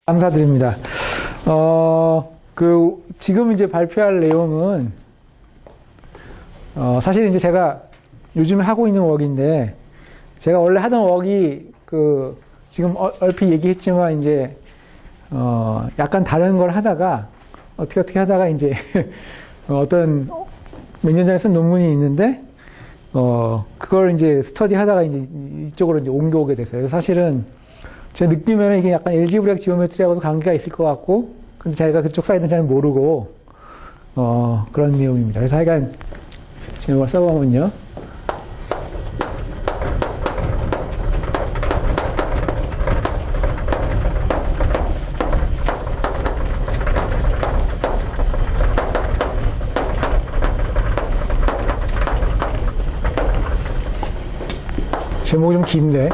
감사드립니다. 지금 이제 발표할 내용은, 사실 이제 제가 요즘에 하고 있는 워크인데, 제가 원래 하던 워크이 지금 얼핏 얘기했지만 이제, 약간 다른 걸 하다가, 어떻게 하다가 이제, 어떤 몇 년 전에 쓴 논문이 있는데, 그걸 이제 스터디 하다가 이제 이쪽으로 이제 옮겨오게 됐어요. 사실은 제 느낌에는 이게 약간 엘지브리악 지오메트리하고도 관계가 있을 것 같고, 근데 제가 그쪽 사이드는 잘 모르고, 그런 내용입니다. 그래서 하여간 지금 이걸 써보면요. 제목이 좀 긴데.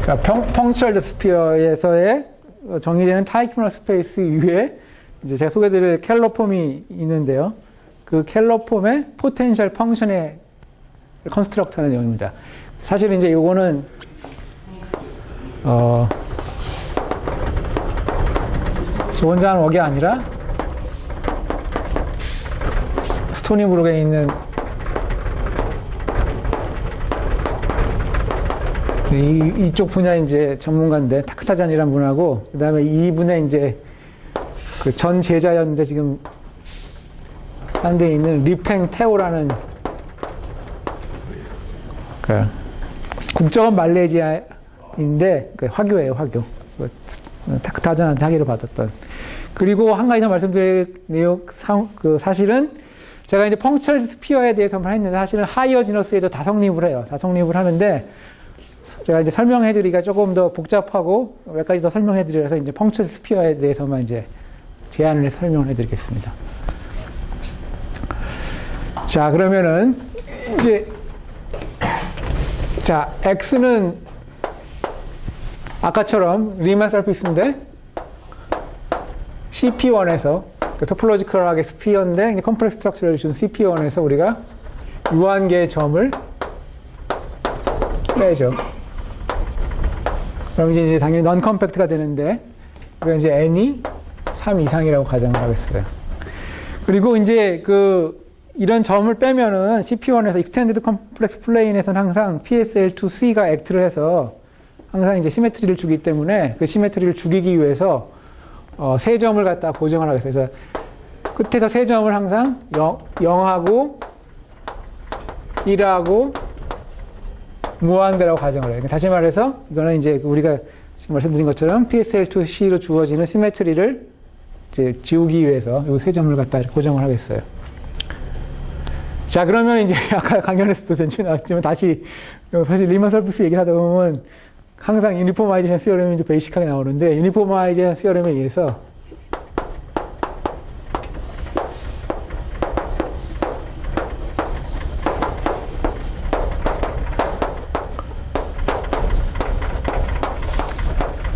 자, 펑츄얼 스피어에서의 정의되는 타이키널 스페이스 위에 이제 제가 소개드릴 켈러폼이 있는데요. 그 켈러폼의 포텐셜 펑션의 컨스트럭트하는 내용입니다. 사실 이제 요거는 저 혼자 하는 워크가 아니라 스토니브룩에 있는 이쪽 분야 이제 전문가인데 타크타잔이라는 분하고 그다음에 이 분의 이제 그 전 제자였는데 지금 딴 데 있는 리팽 테오라는 그 국적은 말레이시아인데 그 화교예요, 화교. 타크타잔한테 학위를 받았던. 그리고 한 가지 더 말씀드릴 내용 사실은 제가 이제 펑츄얼 스피어에 대해서만 했는데 사실은 하이어 지너스에도 다성립을 해요. 다성립을 하는데 제가 이제 설명해드리기가 조금 더 복잡하고 몇 가지 더 설명해드려서 이제 펑츄얼 스피어에 대해서만 이제 제안을 해서 설명을 해드리겠습니다. 자, 그러면은 이제 자, X는 아까처럼 리만 서피스인데 CP1에서 토폴로지컬하게 스피어인데 컴플렉스 스트럭처를 준 CP1에서 우리가 유한계의 점을 빼죠. 그럼 이제 당연히 넌 컴팩트가 되는데 우리가 이제 n이 3 이상이라고 가정을 하겠어요. 그리고 이제 이런 점을 빼면은 CP1에서 Extended Complex Plane에서는 항상 PSL2C가 액트를 해서 항상 이제 시메트리를 주기 때문에 그 시메트리를 죽이기 위해서 세 점을 갖다 고정을 하겠어요. 그래서 끝에서 세 점을 항상 0하고 1하고 무한대라고 가정을 해요. 다시 말해서 이거는 이제 우리가 지금 말씀드린 것처럼 PSL2C로 주어지는 시메트리를 이제 지우기 위해서 이 세 점을 갖다 고정을 하겠어요. 자, 그러면 이제 아까 강연에서도 전체 나왔지만 다시 사실 리만 서피스 얘기를 하다 보면 항상 유니포마이제이션 시어럼이 이제 베이식하게 나오는데 유니포마이제이션 시어럼에 의해서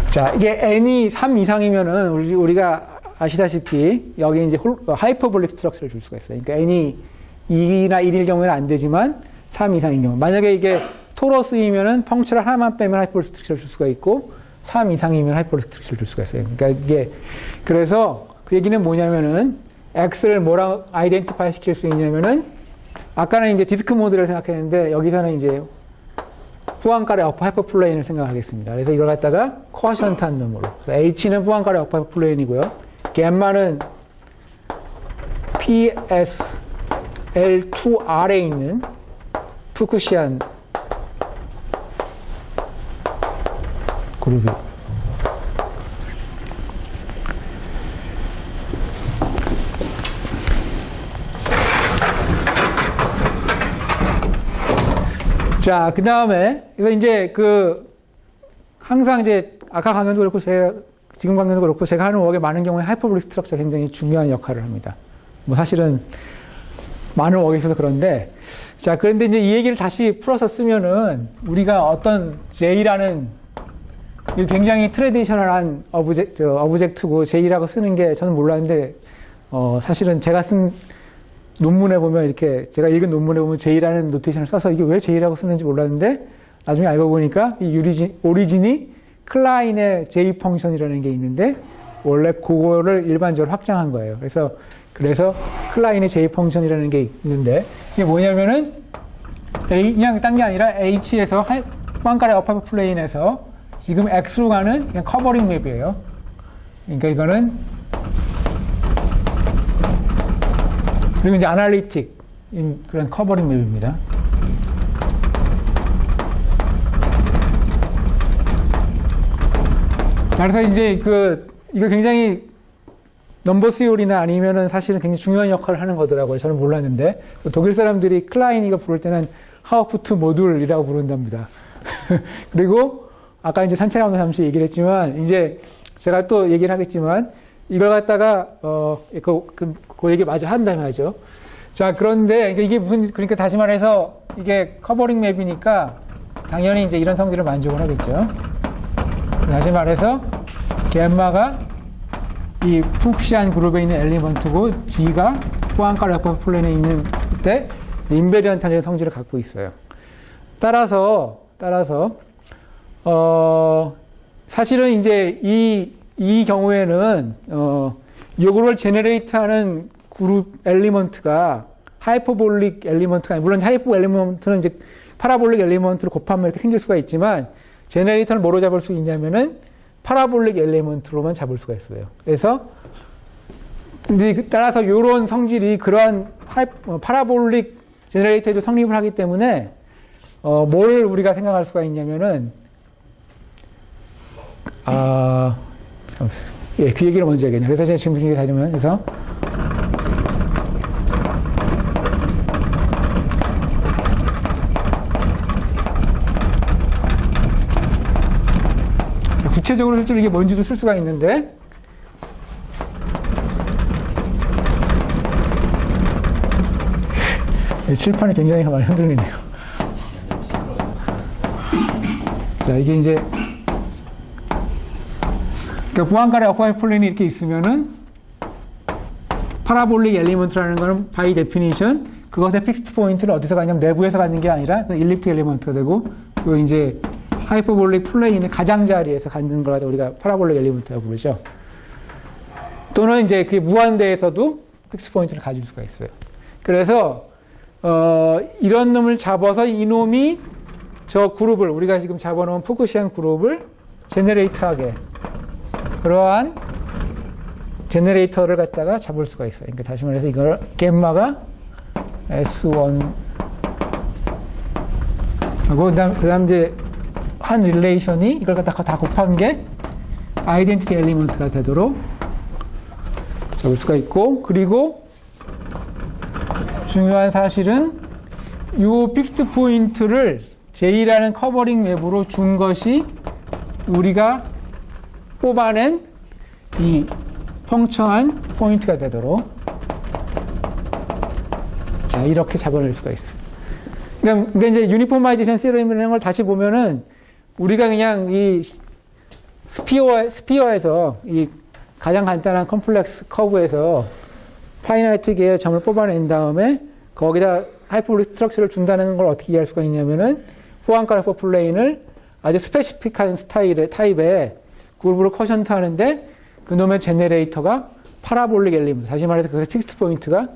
자, 이게 n이 3 이상이면은 우리가 아시다시피 여기 이제 하이퍼볼릭 스트럭처를 줄 수가 있어요. 그러니까 n이 2나 1일 경우에는 안 되지만 3 이상인 경우. 만약에 이게 토러스이면은 펑츄얼 하나만 빼면 하이퍼볼릭 스트럭처를 줄 수가 있고 3 이상이면 하이퍼볼릭 스트럭처를 줄 수가 있어요. 그러니까 이게 그래서 그 얘기는 뭐냐면은 x를 뭐랑 아이덴티파이 시킬 수 있냐면은 아까는 이제 디스크 모드를 생각했는데 여기서는 이제 후한가의 어퍼 하이퍼플레인을 생각하겠습니다. 그래서 이걸 갖다가 코어션트한 놈으로. H는 후한가의 어퍼 하이퍼플레인이고요. 갬마는 PSL2R에 있는 푸쿠시안 그룹이. 자, 그 다음에, 이거 이제 항상 이제, 아까 강연도 그렇고, 지금 강연도 그렇고, 제가 하는 워크에 많은 경우에 하이퍼볼릭 스트럭처가 굉장히 중요한 역할을 합니다. 뭐 사실은, 많은 워크에 있어서 그런데, 자, 그런데 이제 이 얘기를 다시 풀어서 쓰면은 우리가 어떤 J라는 굉장히 트레디셔널한 어브젝트고 J라고 쓰는 게 저는 몰랐는데 사실은 제가 쓴 논문에 보면 이렇게 제가 읽은 논문에 보면 J라는 노테이션을 써서 이게 왜 J라고 쓰는지 몰랐는데 나중에 알고 보니까 이 오리진이 클라인의 J 펑션이라는 게 있는데 원래 그거를 일반적으로 확장한 거예요. 그래서 클라인의 J 펑션이라는 게 있는데 이게 뭐냐면은 그냥 딴 게 아니라 H에서 포안카레 어퍼 플레인에서 지금 X로 가는 그냥 커버링 맵이에요. 그러니까 이거는 그리고 이제 아날리틱 그런 커버링 맵입니다. 자, 그래서 이제 이거 굉장히 넘버 시올이나 아니면은 사실은 굉장히 중요한 역할을 하는 거더라고요. 저는 몰랐는데 독일 사람들이 클라인이가 부를 때는 하우프트 모듈이라고 부른답니다. 그리고 아까 이제 산책하면서 잠시 얘기를 했지만 이제 제가 또 얘기를 하겠지만 이걸 갖다가 그 얘기 마저 한 다음에 하죠. 자, 그런데 이게 그러니까 다시 말해서 이게 커버링 맵이니까 당연히 이제 이런 성질을 만족을 하겠죠. 다시 말해서 겜마가 이 푹시한 그룹에 있는 엘리먼트고 G가 포안카레 어퍼 플레인에 있는 때 인베리언트한 성질을 갖고 있어요. 따라서 사실은 이제 이 경우에는 요거를 제너레이트하는 그룹 엘리먼트가 하이퍼볼릭 엘리먼트가 물론 하이퍼 엘리먼트는 이제 파라볼릭 엘리먼트로 곱하면 이렇게 생길 수가 있지만 제너레이터를 뭐로 잡을 수 있냐면은 파라볼릭 엘리먼트로만 잡을 수가 있어요. 그래서 이제 따라서 이런 성질이 그러한 파라볼릭 제너레이터에도 성립을 하기 때문에 뭘 우리가 생각할 수가 있냐면은 예, 그 얘기를 먼저 해야겠네요. 그래서 제가 지금 그 얘기 하자면 그래서 구체적으로 실제로 이게 뭔지도 쓸 수가 있는데 칠판이 굉장히 많이 흔들리네요. 자, 이게 이제 그러니까 포안카레 어퍼 플레인이 이렇게 있으면은 파라볼릭 엘리먼트라는 거는 바이 데피니션 그것의 픽스트 포인트를 어디서 가냐면 내부에서 갖는 게 아니라 일립틱 엘리먼트가 되고 그 이제 하이퍼볼릭 플레인의 가장자리에서 갖는 거라도 우리가 파라볼릭 엘리먼트라고 부르죠. 또는 이제 그 무한대에서도 픽스 포인트를 가질 수가 있어요. 그래서 이런 놈을 잡아서 이놈이 저 그룹을 우리가 지금 잡아놓은 푸쿠시안 그룹을 제너레이트하게 그러한 제너레이터를 갖다가 잡을 수가 있어요. 그러니까 다시 말해서 이걸 겜마가 S1 하고 그다음 이제 한 릴레이션이 이걸 갖다가 다 곱한 게 아이덴티티 엘리먼트가 되도록 잡을 수가 있고 그리고 중요한 사실은 이 픽스트 포인트를 J라는 커버링 맵으로 준 것이 우리가 뽑아낸 이 펑처한 포인트가 되도록 자 이렇게 잡아낼 수가 있어요. 그러니까 이제 유니포마이제이션 시럼이라는 걸 다시 보면은 우리가 그냥 이 스피어에서 이 가장 간단한 컴플렉스 커브에서 파이나이트계의 점을 뽑아낸 다음에 거기다 하이퍼볼릭 스트럭처를 준다는 걸 어떻게 이해할 수가 있냐면은 포안카레 어퍼 플레인을 아주 스페시픽한 타입의 그룹으로 커션트 하는데 그놈의 제너레이터가 파라볼릭 엘리먼트 다시 말해서 그것의 픽스트 포인트가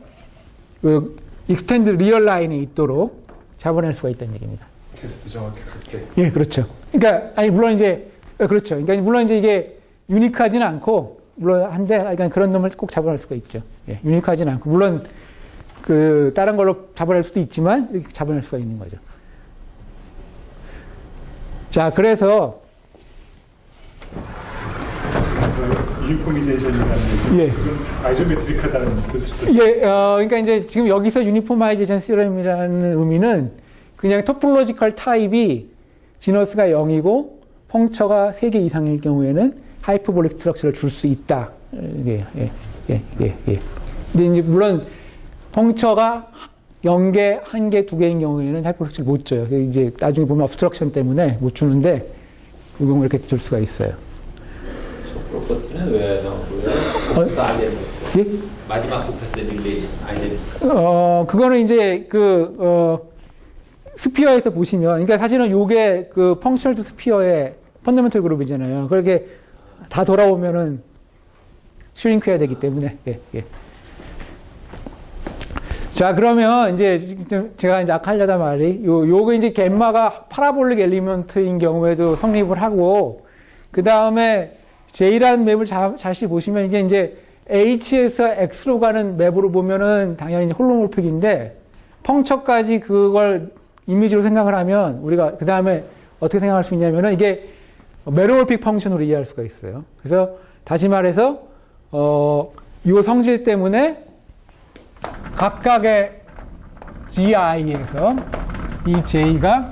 그 익스텐드 리얼 라인에 있도록 잡아낼 수가 있다는 얘기입니다. 테스트 정확히 갖게. 예, 그렇죠. 그러니까 아니 물론 이제 그렇죠. 그러니까 물론 이제 이게 유니크하지는 않고 물론 한데 그러니까 그런 놈을 꼭 잡아낼 수가 있죠. 예, 유니크하지는 않고 물론 그 다른 걸로 잡아낼 수도 있지만 이렇게 잡아낼 수가 있는 거죠. 자, 그래서 유니포미제이션이라는 예. 아이소메트릭하다는 뜻을 예, 그러니까 이제 지금 여기서 유니포마이제이션 시럼이라는 의미는 그냥 토폴로지컬 타입이 지너스가 0이고 펑처가 3개 이상일 경우에는 하이퍼볼릭 스트럭처를 줄 수 있다. 예. 근데 이제 물론 펑처가 0개, 1개, 2개인 경우에는 하이퍼블릭스를 못 줘요. 이제 나중에 보면 obstruction 때문에 못 주는데 이 경우 이렇게 줄 수가 있어요. 저 프로퍼티는 왜 나오고요? 그 아이덴티. 예? 마지막 곱했을 릴레이션 아이덴티. 그거는 이제 스피어에서 보시면, 그러니까 사실은 요게 그 펑셔널 투 스피어의 펀더멘털 그룹이잖아요. 그렇게 다 돌아오면은 슈링크 해야 되기 때문에. 예, 예. 자, 그러면 이제 제가 이제 아까 하려다 말이, 요거 이제 겜마가 파라볼릭 엘리먼트인 경우에도 성립을 하고, 그 다음에 J라는 맵을 다시 보시면 이게 이제 H에서 X로 가는 맵으로 보면은 당연히 홀로몰픽인데, 펑처까지 그걸 이미지로 생각을 하면 우리가 그 다음에 어떻게 생각할 수 있냐면은 이게 메로몰픽 펑션으로 이해할 수가 있어요. 그래서 다시 말해서, 요 성질 때문에 각각의 GI에서 이 J가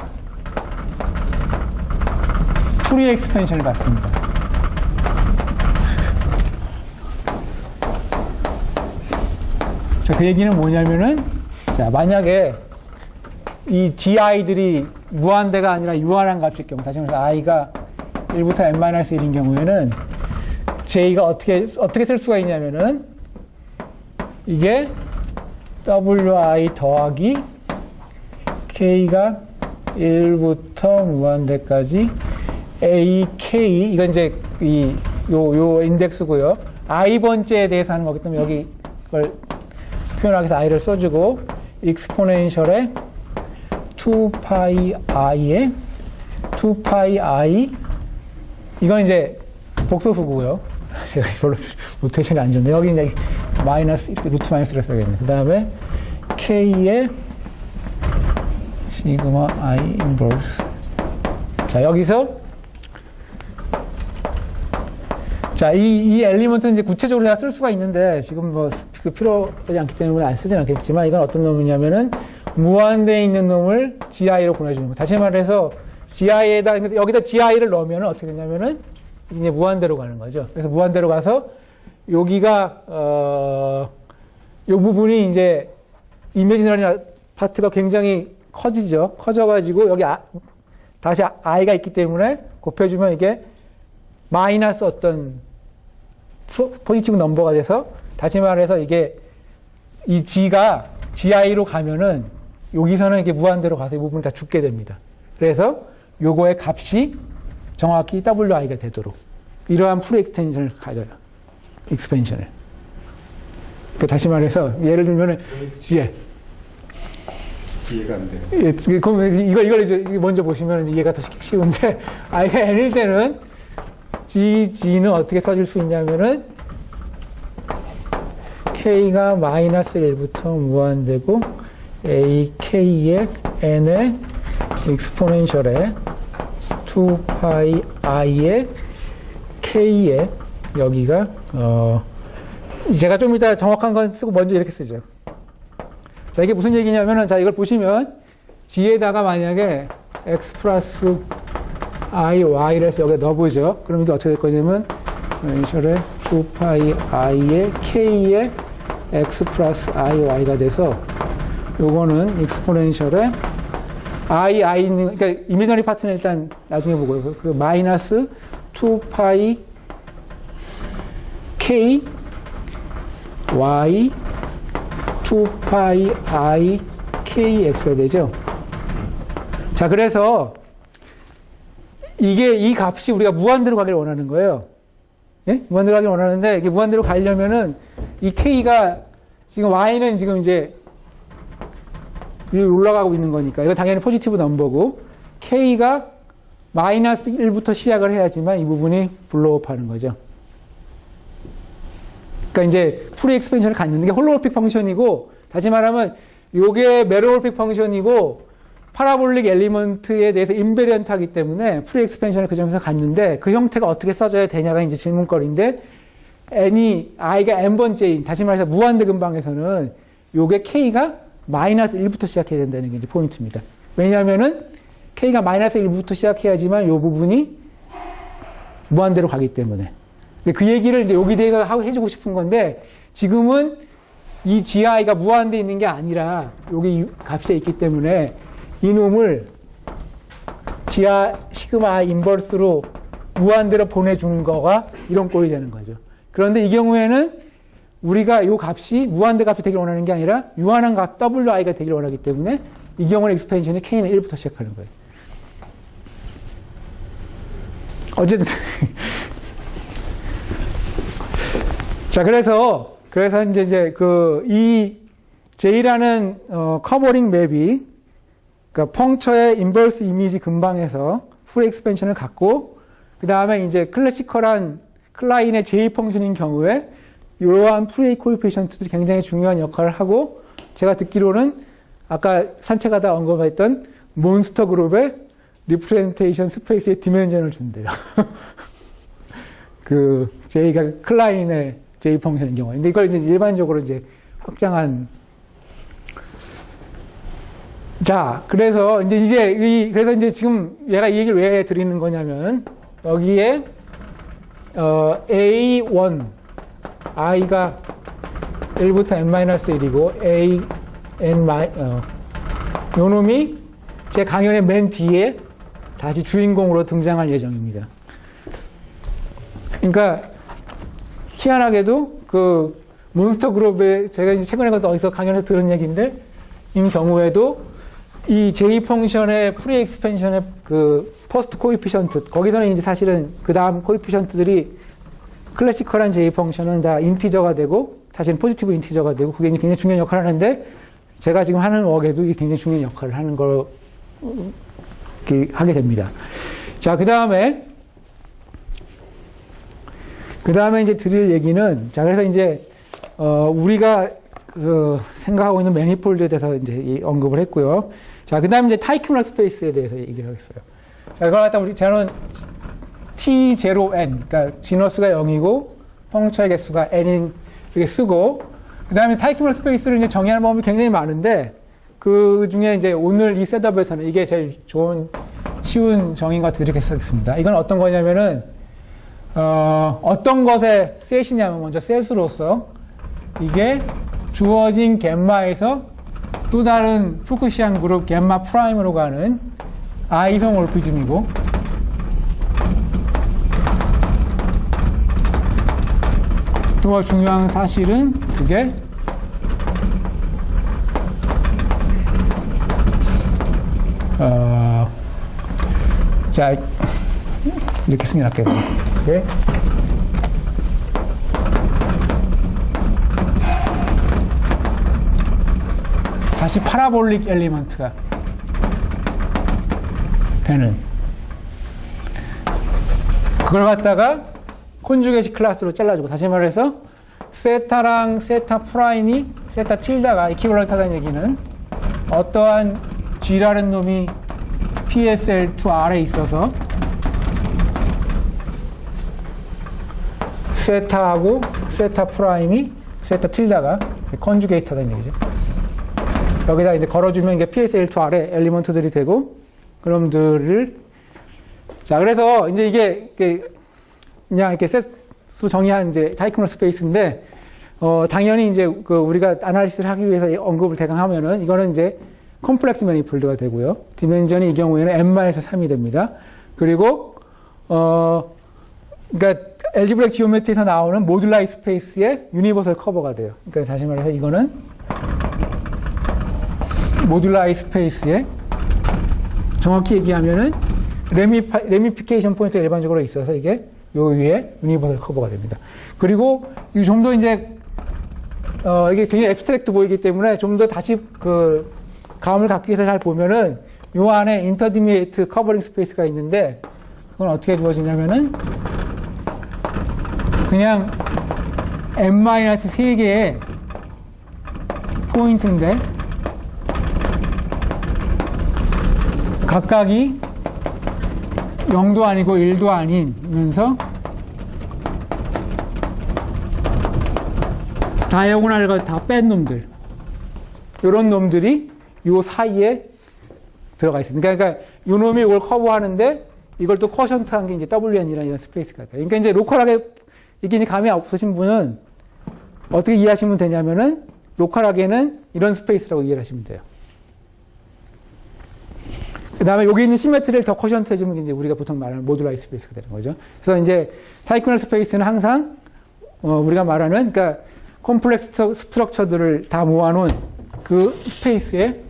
풀이 엑스펜션을 받습니다. 자, 그 얘기는 뭐냐면은, 자, 만약에 이 GI들이 무한대가 아니라 유한한 값일 경우, 다시 말해서 I가 1부터 n-1인 경우에는 J가 어떻게 쓸 수가 있냐면은, 이게 WI 더하기 K가 1부터 무한대까지 AK, 이건 이제 요 인덱스고요. I 번째에 대해서 하는 거기 때문에 여기 그걸 표현하기 위해서 I를 써주고, 익스포넨셜에 2파이 I에 2파이 I, 이건 이제 복소수고요. 제가 별로 노테이션이 안 좋네. 여기 이제 마이너스, 루트 마이너스를 써야겠네. 그 다음에 K의 시그마 I 인버스. 자, 여기서 자, 이 엘리먼트는 이제 구체적으로 제가 쓸 수가 있는데 지금 뭐 필요하지 않기 때문에 안 쓰진 않겠지만, 이건 어떤 놈이냐면은 무한대에 있는 놈을 GI로 보내주는 거. 다시 말해서 GI에다, 여기다 GI를 넣으면 어떻게 되냐면은 이제 무한대로 가는 거죠. 그래서 무한대로 가서 여기가 요 부분이 이제 이미지너리 파트가 굉장히 커지죠. 커져가지고 여기 다시 I가 있기 때문에 곱해주면 이게 마이너스 어떤 포지티브 넘버가 돼서, 다시 말해서 이게 이 G가 GI로 가면은 여기서는 이렇게 무한대로 가서 이 부분이 다 죽게 됩니다. 그래서 요거의 값이 정확히 WI가 되도록 이러한 풀 익스텐션을 가져요. 익스펜션을. 그러니까 다시 말해서 예를 들면은 예. 이해가 안 돼요. 예, 그럼 이걸 이제 먼저 보시면 이해가 더 쉬운데, I가 N일 때는 G는 어떻게 써줄 수 있냐면은 K가 마이너스 1부터 무한대고 AK의 N의 익스포넨셜에 2파이 I의 K의 여기가 제가 좀 이따 정확한 건 쓰고 먼저 이렇게 쓰죠. 자, 이게 무슨 얘기냐면은, 자, 이걸 보시면 G에다가 만약에 X 플러스 I, Y를 해서 여기에 넣어보죠. 그럼 이게 어떻게 될 거냐면, 왼절에 2파이 I의 K의 X 플러스 I, Y가 돼서, 요거는 익스포넨셜에 I는, 그러니까 이미지너리 파트는 일단 나중에 보고요. 그 마이너스 2파이 K, Y, 2파이 I, KX가 되죠. 자, 그래서 이 값이 우리가 무한대로 가기를 원하는 거예요. 예? 무한대로 가기를 원하는데, 이게 무한대로 가려면은 이 K가 지금 Y는 지금 이제 올라가고 있는 거니까, 이거 당연히 포지티브 넘버고, K가 마이너스 1부터 시작을 해야지만 이 부분이 블로우업 하는 거죠. 그러니까 이제 풀 익스펜션을 갖는 게 홀로몰픽 펑션이고, 다시 말하면 요게 메로몰픽 펑션이고, 파라볼릭 엘리먼트에 대해서 인베리언트하기 때문에 풀 익스펜션을 그 점에서 갖는데, 그 형태가 어떻게 써져야 되냐가 이제 질문거리인데, I가 n번째인, 다시 말해서 무한대 근방에서는 요게 K가 마이너스 1부터 시작해야 된다는 게 이제 포인트입니다. 왜냐하면은 K가 마이너스 1부터 시작해야지만 요 부분이 무한대로 가기 때문에. 그 얘기를 이제 여기 대해서 해주고 싶은 건데, 지금은 이 GI가 무한대에 있는 게 아니라 여기 값에 있기 때문에 이놈을 GI 시그마 인버스로 무한대로 보내주는 거가 이런 꼴이 되는 거죠. 그런데 이 경우에는 우리가 이 값이 무한대 값이 되길 원하는 게 아니라 유한한 값 WI가 되길 원하기 때문에 이 경우는 익스펜션이 K는 1부터 시작하는 거예요. 어쨌든 자, 그래서 이제 이 J라는 커버링 맵이 그러니까 펑처의 인버스 이미지 근방에서 풀 익스펜션을 갖고 그 다음에 이제 클래시컬한 클라인의 J 펑션인 경우에 이러한 프레이 코에피션트들이 굉장히 중요한 역할을 하고 제가 듣기로는 아까 산책하다 언급했던 몬스터 그룹의 리프레젠테이션 스페이스의 디멘전을 준대요. 그 J가 클라인의 J 펑션인 경우에. 근데 이걸 이제 일반적으로 이제 확장한. 자, 그래서 이제 지금 얘가 이 얘기를 왜 드리는 거냐면 여기에 A1 i가 1부터 n-1이고 a n 요 놈이 제 강연의 맨 뒤에 다시 주인공으로 등장할 예정입니다. 그러니까 희한하게도 그 몬스터 그룹에 제가 이제 최근에 어디서 강연에서 들은 얘기인데 이 경우에도 이 J 펑션의 프리 익스펜션의 그 퍼스트 코에피션트 거기서는 이제 사실은 그 다음 코에피션트들이 클래시컬한 J 펑션은 다 인티저가 되고 사실은 포지티브 인티저가 되고 그게 굉장히 중요한 역할을 하는데 제가 지금 하는 웍에도 이게 굉장히 중요한 역할을 하는 걸 하게 됩니다. 자, 그 다음에 이제 드릴 얘기는 자, 그래서 이제 우리가 생각하고 있는 매니폴드에 대해서 이제 언급을 했고요. 자, 그 다음에 이제 타이큐널 스페이스에 대해서 얘기를 하겠어요. 자, 그걸 갖다 저는 T0n, 그러니까 지너스가 0이고 펑처의 개수가 n인 이렇게 쓰고 그 다음에 타이큐널 스페이스를 이제 정의할 방법이 굉장히 많은데 그 중에 이제 오늘 이 셋업에서는 이게 제일 좋은 쉬운 정의인 것 같아서 이렇게 쓰겠습니다. 이건 어떤 거냐면은 어떤 것의 셋이냐면 먼저 셋으로서 이게 주어진 겜마에서 또 다른 푸쿠시안 그룹 겜마 프라임으로 가는 아이소몰피즘이고 또 중요한 사실은 그게 자, 이렇게 쓰는 게 낫겠네요. 네. 다시 파라볼릭 엘리먼트가 되는 그걸 갖다가 콘주게이트 클래스로 잘라주고 다시 말해서 세타랑 세타 프라임이 세타 틸다가 이퀴벌런트하다는 얘기는 어떠한 G라는 놈이 PSL2R에 있어서 세타하고 세타 프라임이 세타 틸다가 컨주게이트 하다는 얘기죠. 여기다 이제 걸어주면 이게 PSL2R에 엘리먼트들이 되고 그놈들을 자, 그래서 이제 이게 그냥 이렇게 셋수 정의한 이제 타이큐널 스페이스인데 당연히 이제 우리가 아날리시스를 하기 위해서 언급을 대강 하면은 이거는 이제 컴플렉스 매니폴드가 되고요. 디멘전이 이 경우에는 n-에서 3이 됩니다. 그리고 그러니까 엘지브렉 지오메트리에서 나오는 모듈라이 스페이스의 유니버설 커버가 돼요. 그러니까 다시 말해서 이거는 모듈라이 스페이스의 정확히 얘기하면은 레미피케이션 포인트가 일반적으로 있어서 이게 요 위에 유니버설 커버가 됩니다. 그리고 좀 더 이제 이게 굉장히 앱스트랙트 보이기 때문에 좀 더 다시 감을 갖기 위해서 잘 보면은 요 안에 인터디미에이트 커버링 스페이스가 있는데 그건 어떻게 주어지냐면은 그냥 n-3개의 포인트인데 각각이 0도 아니고 1도 아니면서 다이아고널을 다 뺀 놈들 이런 놈들이 요 사이에 들어가 있습니다. 그러니까 요 놈이 이걸 커버하는데 이걸 또 쿼션트한 게 이제 WN이라는 이런 스페이스가 돼요. 그러니까 이제 로컬하게 이게 이제 감이 없으신 분은 어떻게 이해하시면 되냐면은 로컬하게는 이런 스페이스라고 이해를 하시면 돼요. 그 다음에 여기 있는 시메트리를 더 커션트 해주면 이제 우리가 보통 말하는 모듈라이즈 스페이스가 되는 거죠. 그래서 이제 타이코널 스페이스는 항상 우리가 말하는 그러니까 콤플렉스 스트럭처들을 다 모아놓은 그 스페이스의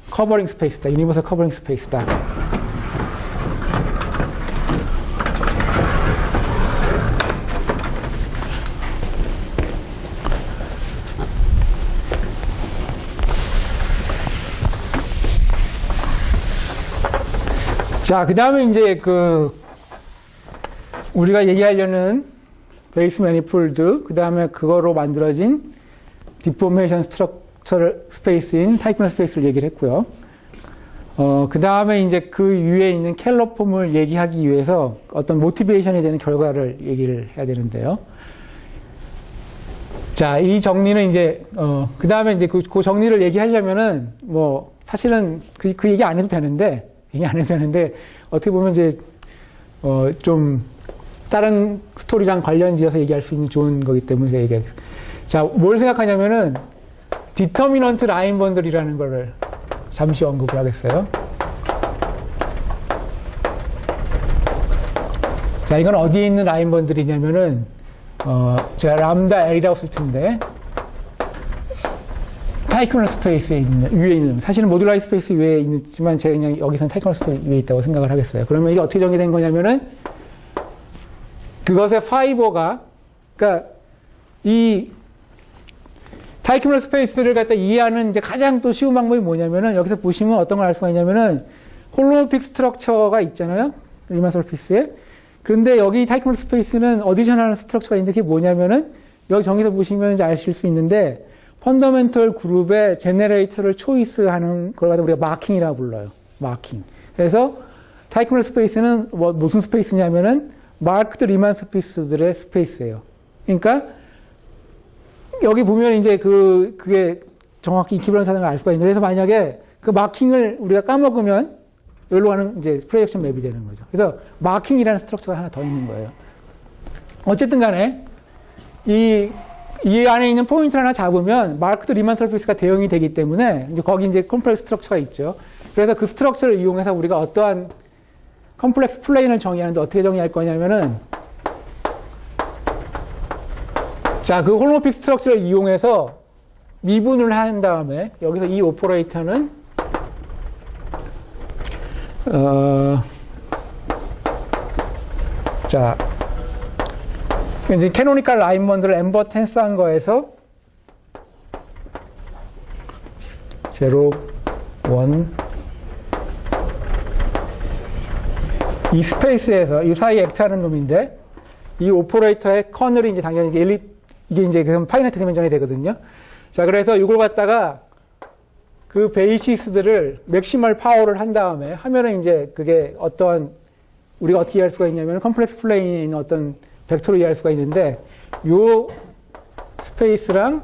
커버링 스페이스다. 유니버설 커버링 스페이스다. 자, 그 다음에 이제 우리가 얘기하려는 베이스 매니폴드, 그 다음에 그거로 만들어진 디포메이션 스트럭처 스페이스인 타이코널 스페이스를 얘기를 했고요. 그 다음에 이제 그 위에 있는 켈러폼을 얘기하기 위해서 어떤 모티베이션이 되는 결과를 얘기를 해야 되는데요. 자, 이 정리는 이제, 그 다음에 이제 그 정리를 얘기하려면은 사실은 그 얘기 안 해도 되는데, 어떻게 보면 이제, 좀, 다른 스토리랑 관련 지어서 얘기할 수 있는 좋은 거기 때문에 얘기하겠습니다. 자, 뭘 생각하냐면은, 디터미넌트 라인 번들이라는 거를 잠시 언급을 하겠어요. 자, 이건 어디에 있는 라인 번들이냐면은, 제가 람다 L이라고 쓸 텐데, 타이코널 스페이스에 위에 있는, 사실은 모듈라이즈 스페이스 위에 있지만 제가 그냥 여기서는 타이코널 스페이스 위에 있다고 생각을 하겠어요. 그러면 이게 어떻게 정의된 거냐면은, 그것의 파이버가, 그러니까 이 타이코널 스페이스를 갖다 이해하는 이제 가장 또 쉬운 방법이 뭐냐면은, 여기서 보시면 어떤 걸 알 수가 있냐면은, 홀로모픽 스트럭처가 있잖아요. 리만 서피스에. 그런데 여기 타이코널 스페이스는 어디셔널 스트럭처가 있는데 그게 뭐냐면은, 여기 정의서 보시면 이제 아실 수 있는데, 펀더멘털 그룹의 제네레이터를 초이스하는 걸 갖다 우리가 마킹이라고 불러요. 마킹. 그래서 타이코널 스페이스는 무슨 스페이스냐면은 마크드 리만 스페이스들의 스페이스예요. 그러니까 여기 보면 이제 그게 정확히 이퀴벌런스 하는 걸 알 수가 있는데, 그래서 만약에 그 마킹을 우리가 까먹으면 여기로 가는 이제 프로젝션 맵이 되는 거죠. 그래서 마킹이라는 스트럭처가 하나 더 있는 거예요. 어쨌든 간에 이 안에 있는 포인트를 하나 잡으면 마크드 리만 서피스가 대응이 되기 때문에 거기 이제 컴플렉스 스트럭처가 있죠. 그래서 그 스트럭처를 이용해서 우리가 어떠한 컴플렉스 플레인을 정의하는데 어떻게 정의할 거냐면은, 자, 그 홀로모픽 스트럭처를 이용해서 미분을 한 다음에 여기서 이 오퍼레이터는 자, 이제 캐노니컬 라인 번들을 엠버 텐스한 거에서 0, 1 이 스페이스에서 이 사이에 액트하는 놈인데, 이 오퍼레이터의 커널이 이제 당연히 이게 이제 그럼 파이나이트 디멘전이 되거든요. 자, 그래서 이걸 갖다가 그 베이시스들을 맥시멀 파워를 한 다음에 하면은 이제 그게 어떠한 우리가 어떻게 이해할 수가 있냐면 컴플렉스 플레인에 있는 어떤 벡터로 이해할 수가 있는데, 요 스페이스랑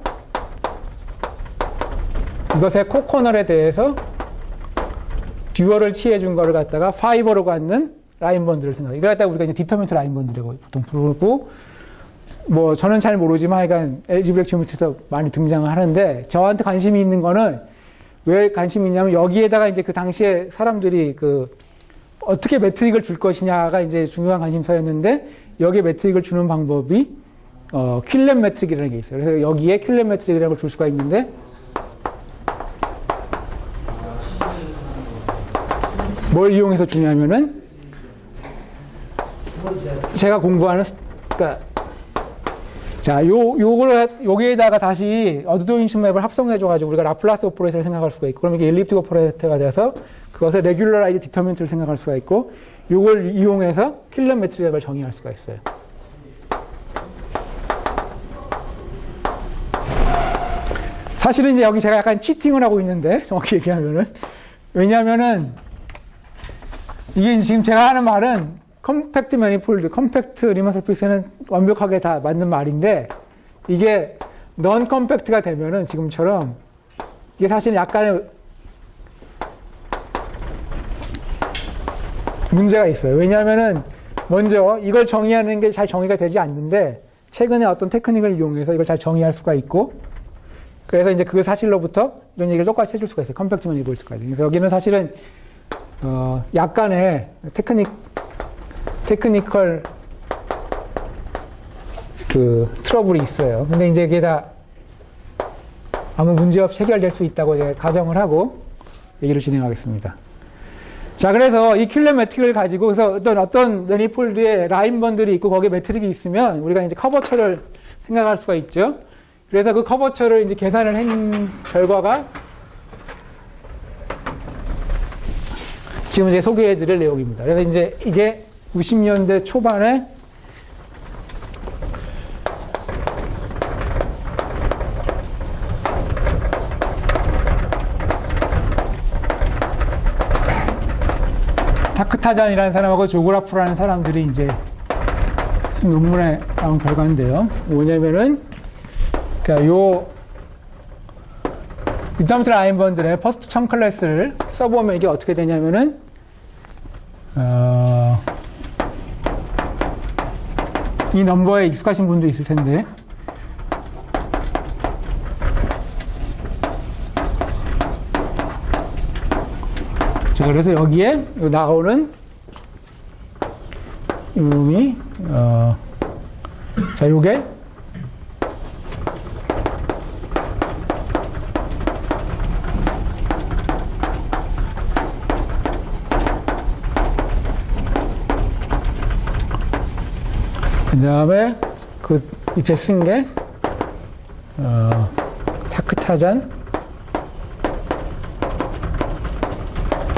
이것의 코코널에 대해서 듀얼을 취해준 거를 갖다가 파이버로 갖는 라인 번들을 생각해요. 이걸 갖다가 우리가 이제 디터미넌트 라인 번들이라고 보통 부르고, 저는 잘 모르지만 하여간 엘지브렉 지오메트리에서 많이 등장을 하는데, 저한테 관심이 있는 거는 왜 관심이 있냐면, 여기에다가 이제 그 당시에 사람들이 어떻게 매트릭을 줄 것이냐가 이제 중요한 관심사였는데, 여기에 매트릭을 주는 방법이 퀼렘 매트릭이라는 게 있어요. 그래서 여기에 퀼렘 매트릭이라는 걸 줄 수가 있는데, 뭘 이용해서 주냐면은 제가 공부하는 그러니까 자, 여기에다가 다시 어드도인션 맵을 합성해줘가지고 우리가 라플라스 오퍼레이터를 생각할 수가 있고, 그럼 이게 엘립틱 오퍼레이터가 돼서 그것을 레귤러라이즈 디터미넌트를 생각할 수가 있고, 이걸 이용해서 퀼렘 매트릭을 정의할 수가 있어요. 사실은 이제 여기 제가 약간 치팅을 하고 있는데, 정확히 얘기하면은, 왜냐하면은 이게 지금 제가 하는 말은 컴팩트 매니폴드, 컴팩트 리만 서피스는 완벽하게 다 맞는 말인데, 이게 넌 컴팩트가 되면은 지금처럼 이게 사실 약간의 문제가 있어요. 왜냐하면은 먼저 이걸 정의하는 게 잘 정의가 되지 않는데, 최근에 어떤 테크닉을 이용해서 이걸 잘 정의할 수가 있고, 그래서 이제 그 사실로부터 이런 얘기를 똑같이 해줄 수가 있어요. 컴팩트 매니폴드까지. 그래서 여기는 사실은 약간의 테크니컬 그 트러블이 있어요. 근데 이제 이게 다 아무 문제 없이 해결될 수 있다고 이제 가정을 하고 얘기를 진행하겠습니다. 자, 그래서 이 퀼레 매트릭을 가지고 그래서 어떤 매니폴드에 라인 번들이 있고 거기에 매트릭이 있으면 우리가 이제 커버처를 생각할 수가 있죠. 그래서 그 커버처를 이제 계산을 한 결과가 지금 이제 소개해 드릴 내용입니다. 그래서 이제 이게 90년대 초반에 타크타잔이라는 사람하고 조그라프라는 사람들이 이제 쓴 논문에 나온 결과인데요. 뭐냐면은, 그러니까 요, 미터미터 라인 번들의 퍼스트 청 클래스를 써보면 이게 어떻게 되냐면은, 이 넘버에 익숙하신 분도 있을 텐데, 자, 그래서 여기에 나오는 이놈이, 자, 요게, 그 다음에 그 밑에 쓴 게, 타크타잔,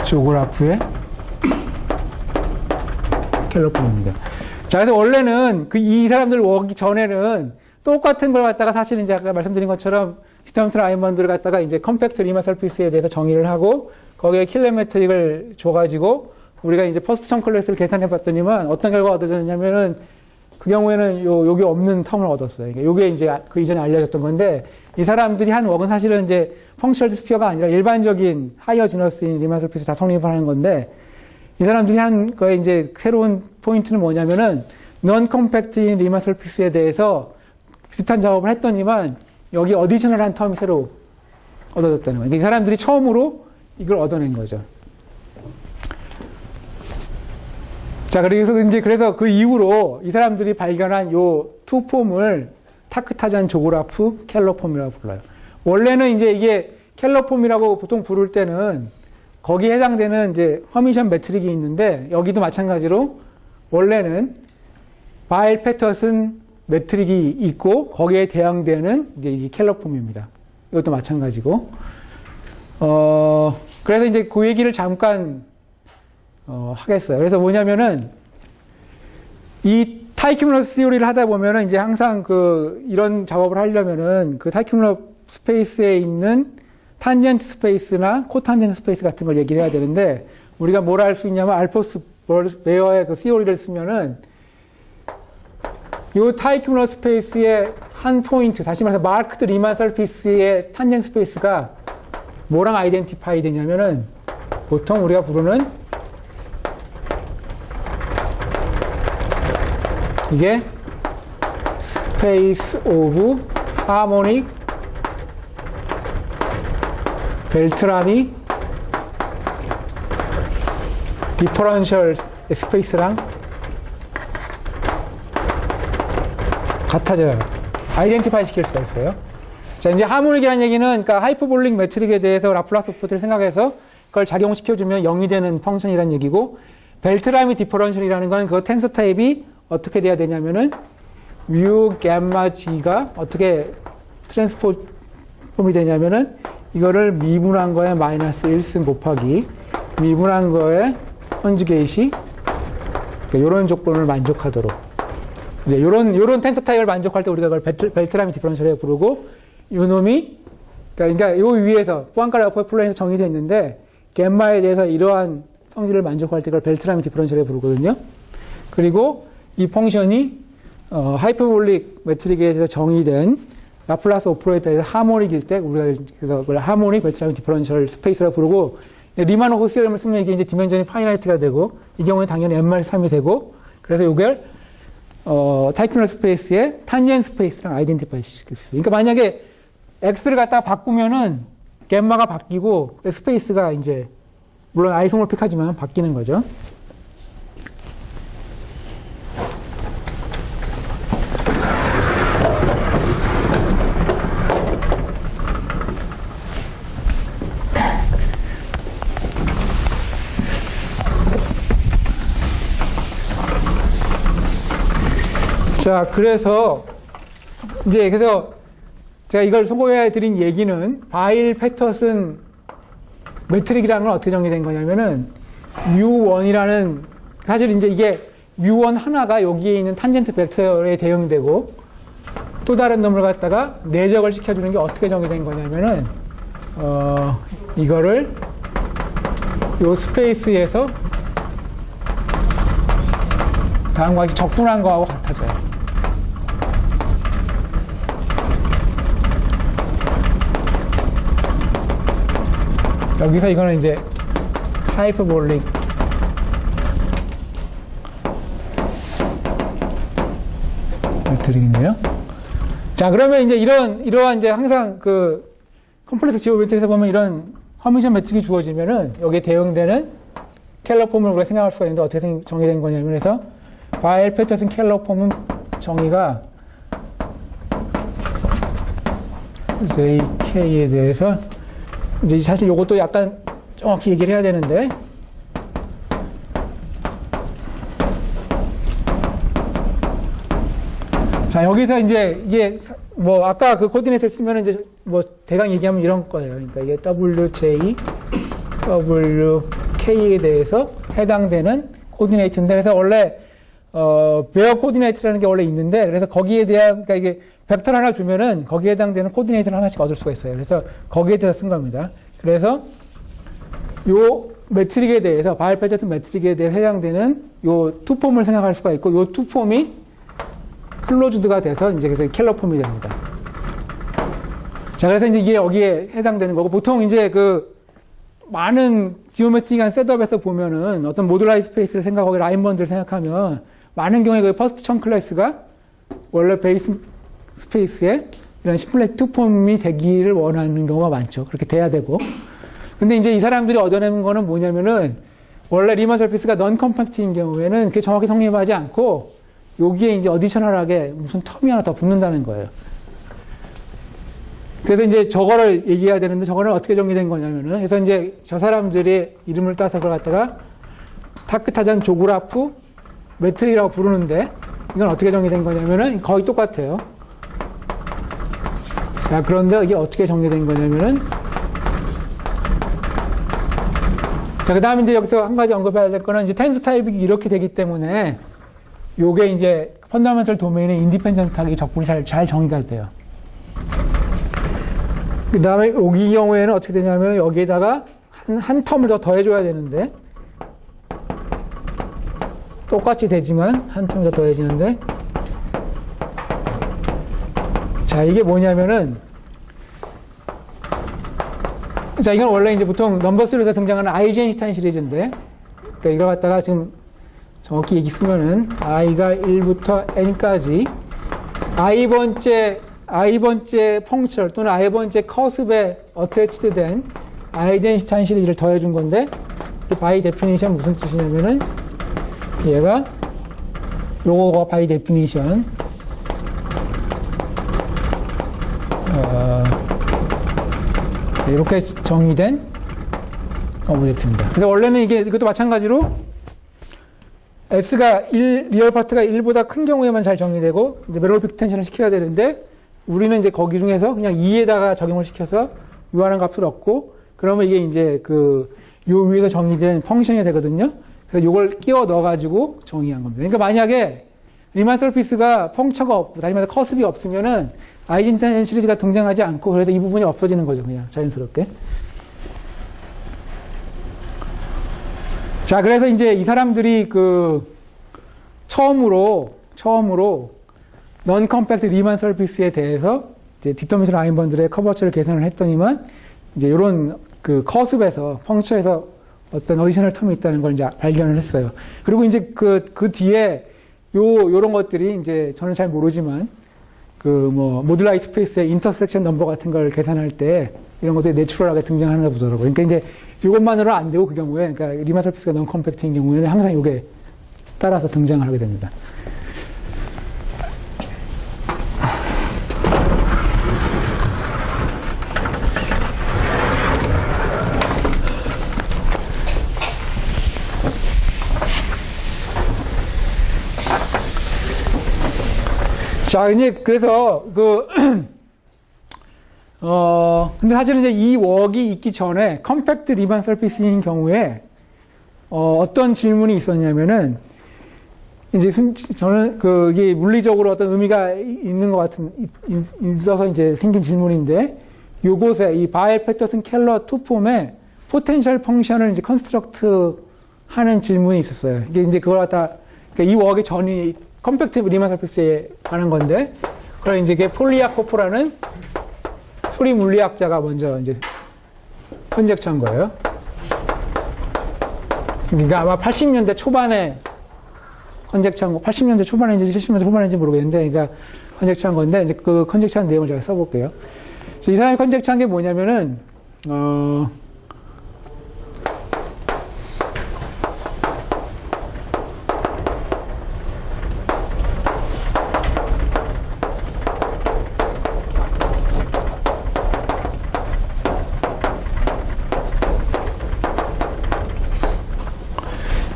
조그라프의 캘로폰입니다. 자, 그래서 원래는 이 사람들 오기 전에는 똑같은 걸 갖다가 사실 이제 아까 말씀드린 것처럼 디터미넌트 라인번들을 갖다가 이제 컴팩트 리마 서피스에 대해서 정의를 하고 거기에 킬레 매트릭을 줘가지고 우리가 이제 퍼스트 청 클래스를 계산해 봤더니만 어떤 결과가 얻어졌냐면은 그 경우에는 요게 없는 텀을 얻었어요. 그러니까 요게 이제 그 이전에 알려졌던 건데 이 사람들이 한 웍은 사실은 이제 펑셔널 스피어가 아니라 일반적인 하이어 지너스인 리마 서피스 다 성립을 하는 건데 이 사람들이 한 거에 이제 새로운 포인트는 뭐냐면은 non 컴팩트인 리마 서피스에 대해서 비슷한 작업을 했더니만 여기 어디셔널한 텀이 새로 얻어졌다는 거예요. 그러니까 이 사람들이 처음으로 이걸 얻어낸 거죠. 자, 그래서 그 이후로 이 사람들이 발견한 요 투 폼을 타크타잔 조그라프 캘러폼이라고 불러요. 원래는 이제 이게 캘러폼이라고 보통 부를 때는 거기에 해당되는 이제 허미션 매트릭이 있는데 여기도 마찬가지로 원래는 바일 패터슨 매트릭이 있고 거기에 대항되는 이제 이게 캘러폼입니다. 이것도 마찬가지고. 그래서 이제 그 얘기를 잠깐 하겠어요. 그래서 뭐냐면은 이 타이큐뮬러스 시오리를 하다 보면은 이제 항상 이런 작업을 하려면은 그 타이큐뮬러 스페이스에 있는 탄젠트 스페이스나 코탄젠트 스페이스 같은 걸 얘기를 해야 되는데 우리가 뭘 할 수 있냐면 알포스 웨어의 그 시오리를 쓰면은 요 타이큐뮬러 스페이스의 한 포인트, 다시 말해서 마크드 리만 서피스의 탄젠트 스페이스가 뭐랑 아이덴티파이 되냐면은 보통 우리가 부르는 이게 스페이스 오브 하모닉 벨트라미 디퍼런셜 스페이스랑 같아져요. 아이덴티파이 시킬 수가 있어요. 자, 이제 하모닉이라는 얘기는 그러니까 하이퍼볼릭 매트릭에 대해서 라플라스 오퍼레이터를 생각해서 그걸 작용시켜주면 0이 되는 펑션이라는 얘기고 벨트라미 디퍼런셜이라는 건 그 텐서 타입이 어떻게 돼야 되냐면은 뮤 gamma g가 어떻게 트랜스포폼이 되냐면은 이거를 미분한 거에 마이너스 1승 곱하기 미분한 거에 컨주게이시 그러니까 이런 조건을 만족하도록 이제 요런 텐서 타입을 만족할 때 우리가 그걸 벨트라미 디퍼런셜이라고 부르고 요 놈이 그러니까 요 위에서 포안카라 어퍼 플레인에서 정의되어 있는데 갬마에 대해서 이러한 성질을 만족할 때 그걸 벨트라미 디퍼런셜이라고 부르거든요. 그리고 이 펑션이 하이퍼볼릭 매트릭에 대해서 정의된 라플라스 오퍼레이터에 대해서 하모닉일 때 우리가 그래서 그걸 하모닉 벨트라미 디퍼런셜 스페이스라고 부르고 리마노프 시스템을 쓰면 이게 이제 디멘전이 파이나이트가 되고 이 경우에 당연히 n-3이 되고 그래서 이걸 타이큐널 스페이스의 탄젠 스페이스랑 아이덴티파이 시킬 수 있어요. 그러니까 만약에 x를 갖다가 바꾸면은 겜마가 바뀌고 스페이스가 이제 물론 아이소모픽하지만 바뀌는 거죠. 자, 그래서 제가 이걸 소개해 드린 얘기는 바일 패터슨 매트릭이라는 건 어떻게 정의된 거냐면은 U1이라는 사실 이제 이게 U1 하나가 여기에 있는 탄젠트 벡터에 대응되고 또 다른 놈을 갖다가 내적을 시켜주는 게 어떻게 정의된 거냐면은 이거를 요 스페이스에서 다음과 같이 적분한 거하고 같아져요. 여기서 이거는 이제 하이퍼볼릭 매트릭이네요. 자, 그러면 이제 이러한 이제 항상 그 컴플렉스 지오 매트릭에서 보면 이런 허밍션 매트릭이 주어지면은 여기에 대응되는 켈러 폼을 우리가 생각할 수가 있는데 어떻게 정의된 거냐면 그래서 바일 패터슨 켈러 폼은 정의가 JK에 대해서 이제 사실 요것도 약간 정확히 얘기를 해야 되는데 자, 여기서 이제 이게 뭐 아까 그 코디네이터를 쓰면 이제 뭐 대강 얘기하면 이런 거예요. 그러니까 이게 WJ, WK에 대해서 해당되는 코디네이터인데 그래서 원래 베어 코디네이터라는 게 원래 있는데 그래서 거기에 대한 그러니까 이게 벡터를 하나 주면은 거기에 해당되는 코디네이터를 하나씩 얻을 수가 있어요. 그래서 거기에 대해서 쓴 겁니다. 그래서 요 매트릭에 대해서 바일 패터슨 매트릭에 대해서 해당되는 요 투폼을 생각할 수가 있고 요 투폼이 클로즈드가 돼서 이제 그래서 켈러 폼이 됩니다. 자, 그래서 이제 이게 여기에 해당되는 거고 보통 이제 그 많은 지오메트릭한 셋업에서 보면은 어떤 모듈라이즈 스페이스를 생각하고 라인 번드를 생각하면 많은 경우에 그 퍼스트 청 클래스가 원래 베이스 스페이스에 이런 심플렉 투폼이 되기를 원하는 경우가 많죠. 그렇게 돼야 되고. 근데 이제 이 사람들이 얻어내는 거는 뭐냐면은 원래 리먼 서피스가 넌 컴팩트인 경우에는 그게 정확히 성립하지 않고 여기에 이제 어디셔널하게 무슨 텀이 하나 더 붙는다는 거예요. 그래서 이제 저거를 얘기해야 되는데 저거는 어떻게 정리된 거냐면은 그래서 이제 저 사람들의 이름을 따서 그걸 갖다가 타크타잔 조그라프 매트릭이라고 부르는데 이건 어떻게 정리된 거냐면은 거의 똑같아요. 자, 그런데 이게 어떻게 정리된 거냐면은 자, 그 다음에 이제 여기서 한 가지 언급해야 될 거는 이제 텐스 타입이 이렇게 되기 때문에 요게 이제 펀더멘털 도메인의 인디펜던트하게 적분이 잘 정의가 돼요. 그 다음에 여기 경우에는 어떻게 되냐면 여기에다가 한 텀을 더 더해줘야 되는데 똑같이 되지만 한 텀이 더 더해지는데 자, 이게 뭐냐면은 자, 이건 원래 이제 보통 넘버3에서 등장하는 아이젠슈타인 시리즈인데 그러니까 이걸 갖다가 지금 정확히 얘기 쓰면은 i가 1부터 n까지 i번째 펑처 또는 i번째 커습에 어태치드 된 아이젠슈타인 시리즈를 더해준 건데 바이 데피니션 무슨 뜻이냐면은 얘가 요거가 바이 데피니션 이렇게 정의된 오브젝트입니다. 그래서 원래는 이것도 마찬가지로 S가 리얼 파트가 1보다 큰 경우에만 잘 정의되고, 이제 메로울 픽스텐션을 시켜야 되는데, 우리는 이제 거기 중에서 그냥 2에다가 적용을 시켜서 요하는 값을 얻고, 그러면 이게 이제 요 위에서 정의된 펑션이 되거든요. 그래서 요걸 끼워 넣어가지고 정의한 겁니다. 그러니까 만약에 리만 서피스가 펑처가 없고, 다시 말해서 커습이 없으면은 아이젠슈타인 시리즈가 등장하지 않고, 그래서 이 부분이 없어지는 거죠. 그냥 자연스럽게. 자, 그래서 이제 이 사람들이 처음으로 넌 컴팩트 리만 서피스에 대해서 이제 디터미션 라인 번들의 커버처를 계산을 했더니만 이제 요런 커습에서 펑처에서 어떤 어디셔널 텀이 있다는 걸 이제 발견을 했어요. 그리고 이제 그 뒤에 요런 것들이 이제 저는 잘 모르지만 모듈라이 스페이스의 인터섹션 넘버 같은 걸 계산할 때 이런 것들이 내추럴하게 등장하는 거 보더라고요. 그러니까 이제 이것만으로 안 되고 그 경우에, 그러니까 리만 서피스가 너무 컴팩트인 경우에는 항상 이게 따라서 등장을 하게 됩니다. 자, 이제 그래서 근데 사실은 이제 이 웍이 있기 전에 컴팩트 리만 서피스인 경우에 어떤 질문이 있었냐면은 이제 저는 이게 물리적으로 어떤 의미가 있는 것 같은 있어서 이제 생긴 질문인데 요곳에 이 바일 패터슨 켈러 투 폼에 포텐셜 펑션을 이제 컨스트럭트 하는 질문이 있었어요. 이게 이제 그걸 갖다 그러니까 이 웍의 전이 컴팩트 리만 서피스에 관한 건데, 그걸 이제 폴리아코프라는 수리 물리학자가 먼저 이제 컨젝처한 거예요. 그러니까 아마 80년대 초반에 컨젝처한 거, 80년대 초반인지 70년대 후반인지 모르겠는데, 그러니까 컨젝처한 건데, 이제 그 컨젝처한 내용을 제가 써볼게요. 이 사람이 컨젝처한 게 뭐냐면은,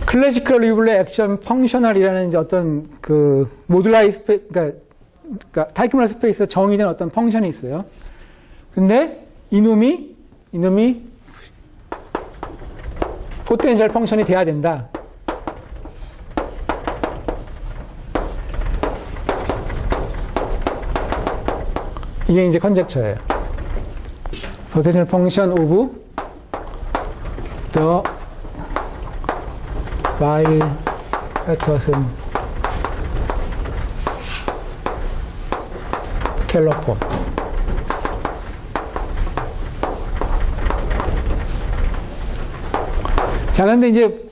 클래시컬 리블레 액션 펑셔널이라는 이제 어떤 모듈라이 그러니까 타이크몰 스페이스에 정의된 어떤 펑션이 있어요. 근데 이놈이 포텐셜 펑션이 돼야 된다. 이게 이제 컨젝처예요. 포텐셜 펑션 오브 더 바일 패터슨 켈러 폼. 자, 근데 이제